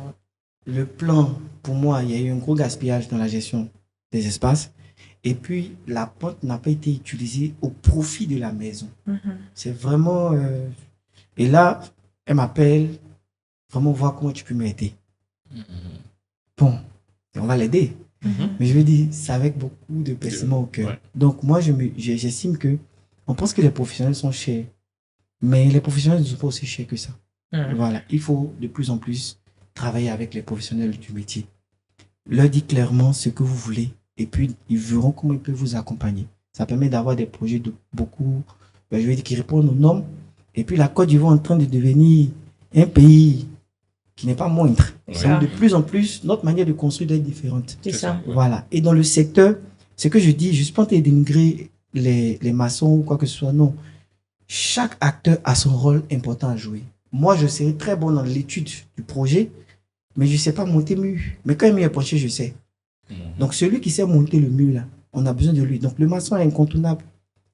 Le plan, pour moi, il y a eu un gros gaspillage dans la gestion des espaces. Et puis, la pente n'a pas été utilisée au profit de la maison. C'est vraiment... Et là, elle m'appelle, vraiment voir comment tu peux m'aider. Bon, on va l'aider. Mais je veux dire, c'est avec beaucoup de baissement au cœur. Ouais. Donc, moi, j'estime que on pense que les professionnels sont chers. Mais les professionnels ne sont pas aussi chers que ça. Voilà. Il faut de plus en plus travailler avec les professionnels du métier. Leur dire clairement ce que vous voulez. Et puis, ils verront comment ils peuvent vous accompagner. Ça permet d'avoir des projets de beaucoup, je veux dire, qui répondent aux normes. Et puis, la Côte d'Ivoire est en train de devenir un pays qui n'est pas moindre. C'est Donc, ça. de plus en plus, notre manière de construire doit être différente. C'est ça. Ouais. Voilà. Et dans le secteur, ce que je dis, je ne suis pas en train de dénigrer les maçons ou quoi que ce soit. Non. Chaque acteur a son rôle important à jouer. Moi, je serai très bon dans l'étude du projet, mais je ne sais pas monter mur. Mais quand il m'y est penché, je sais. Donc, celui qui sait monter le mur, là, on a besoin de lui. Donc, le maçon est incontournable.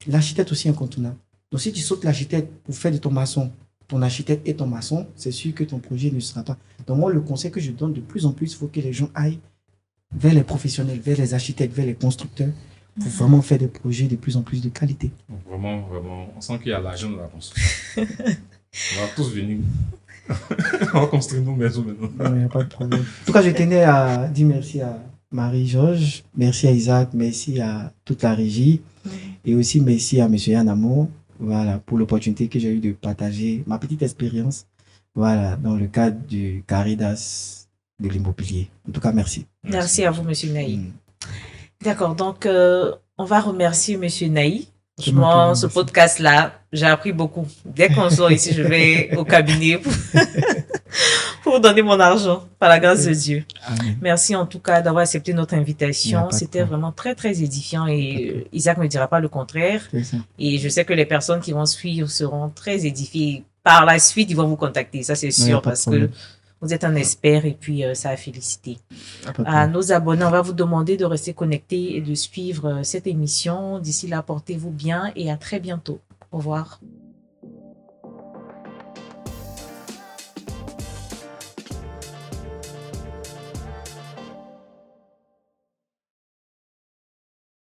L'architecte aussi est incontournable. Donc, si tu sautes l'architecte pour faire de ton maçon, ton architecte et ton maçon, c'est sûr que ton projet ne sera pas. Donc, moi, le conseil que je donne de plus en plus, il faut que les gens aillent vers les professionnels, vers les architectes, vers les constructeurs, pour vraiment faire des projets de plus en plus de qualité. Donc, vraiment, vraiment, on sent qu'il y a l'argent dans la construction. On va tous venir. On va construire nos maisons maintenant. Non, il n'y a pas de problème. En tout cas, je tenais à dire merci à Marie-Georges, merci à Isaac, merci à toute la régie et aussi merci à M. Yann Amour, voilà, pour l'opportunité que j'ai eu de partager ma petite expérience, voilà, dans le cadre du Caridas de l'immobilier. En tout cas, merci. Merci à vous, Monsieur Naï. Mm. D'accord, donc on va remercier Monsieur Naï. C'est moi qui Franchement, vous ce remercie. podcast-là, j'ai appris beaucoup. Dès qu'on sort ici, je vais au cabinet pour donner mon argent, par la grâce de Dieu. Amen. Merci en tout cas d'avoir accepté notre Il y a invitation. pas de C'était problème. vraiment très, très édifiant et Isaac ne me dira pas le contraire. C'est ça. Et je sais que les personnes qui vont suivre seront très édifiées. Par la suite, ils vont vous contacter, ça c'est Non, il y a sûr, pas de parce que problème. vous êtes un expert et puis ça a félicité. Pas de À problème. nos abonnés, on va vous demander de rester connectés et de suivre cette émission. D'ici là, portez-vous bien et à très bientôt. Au revoir.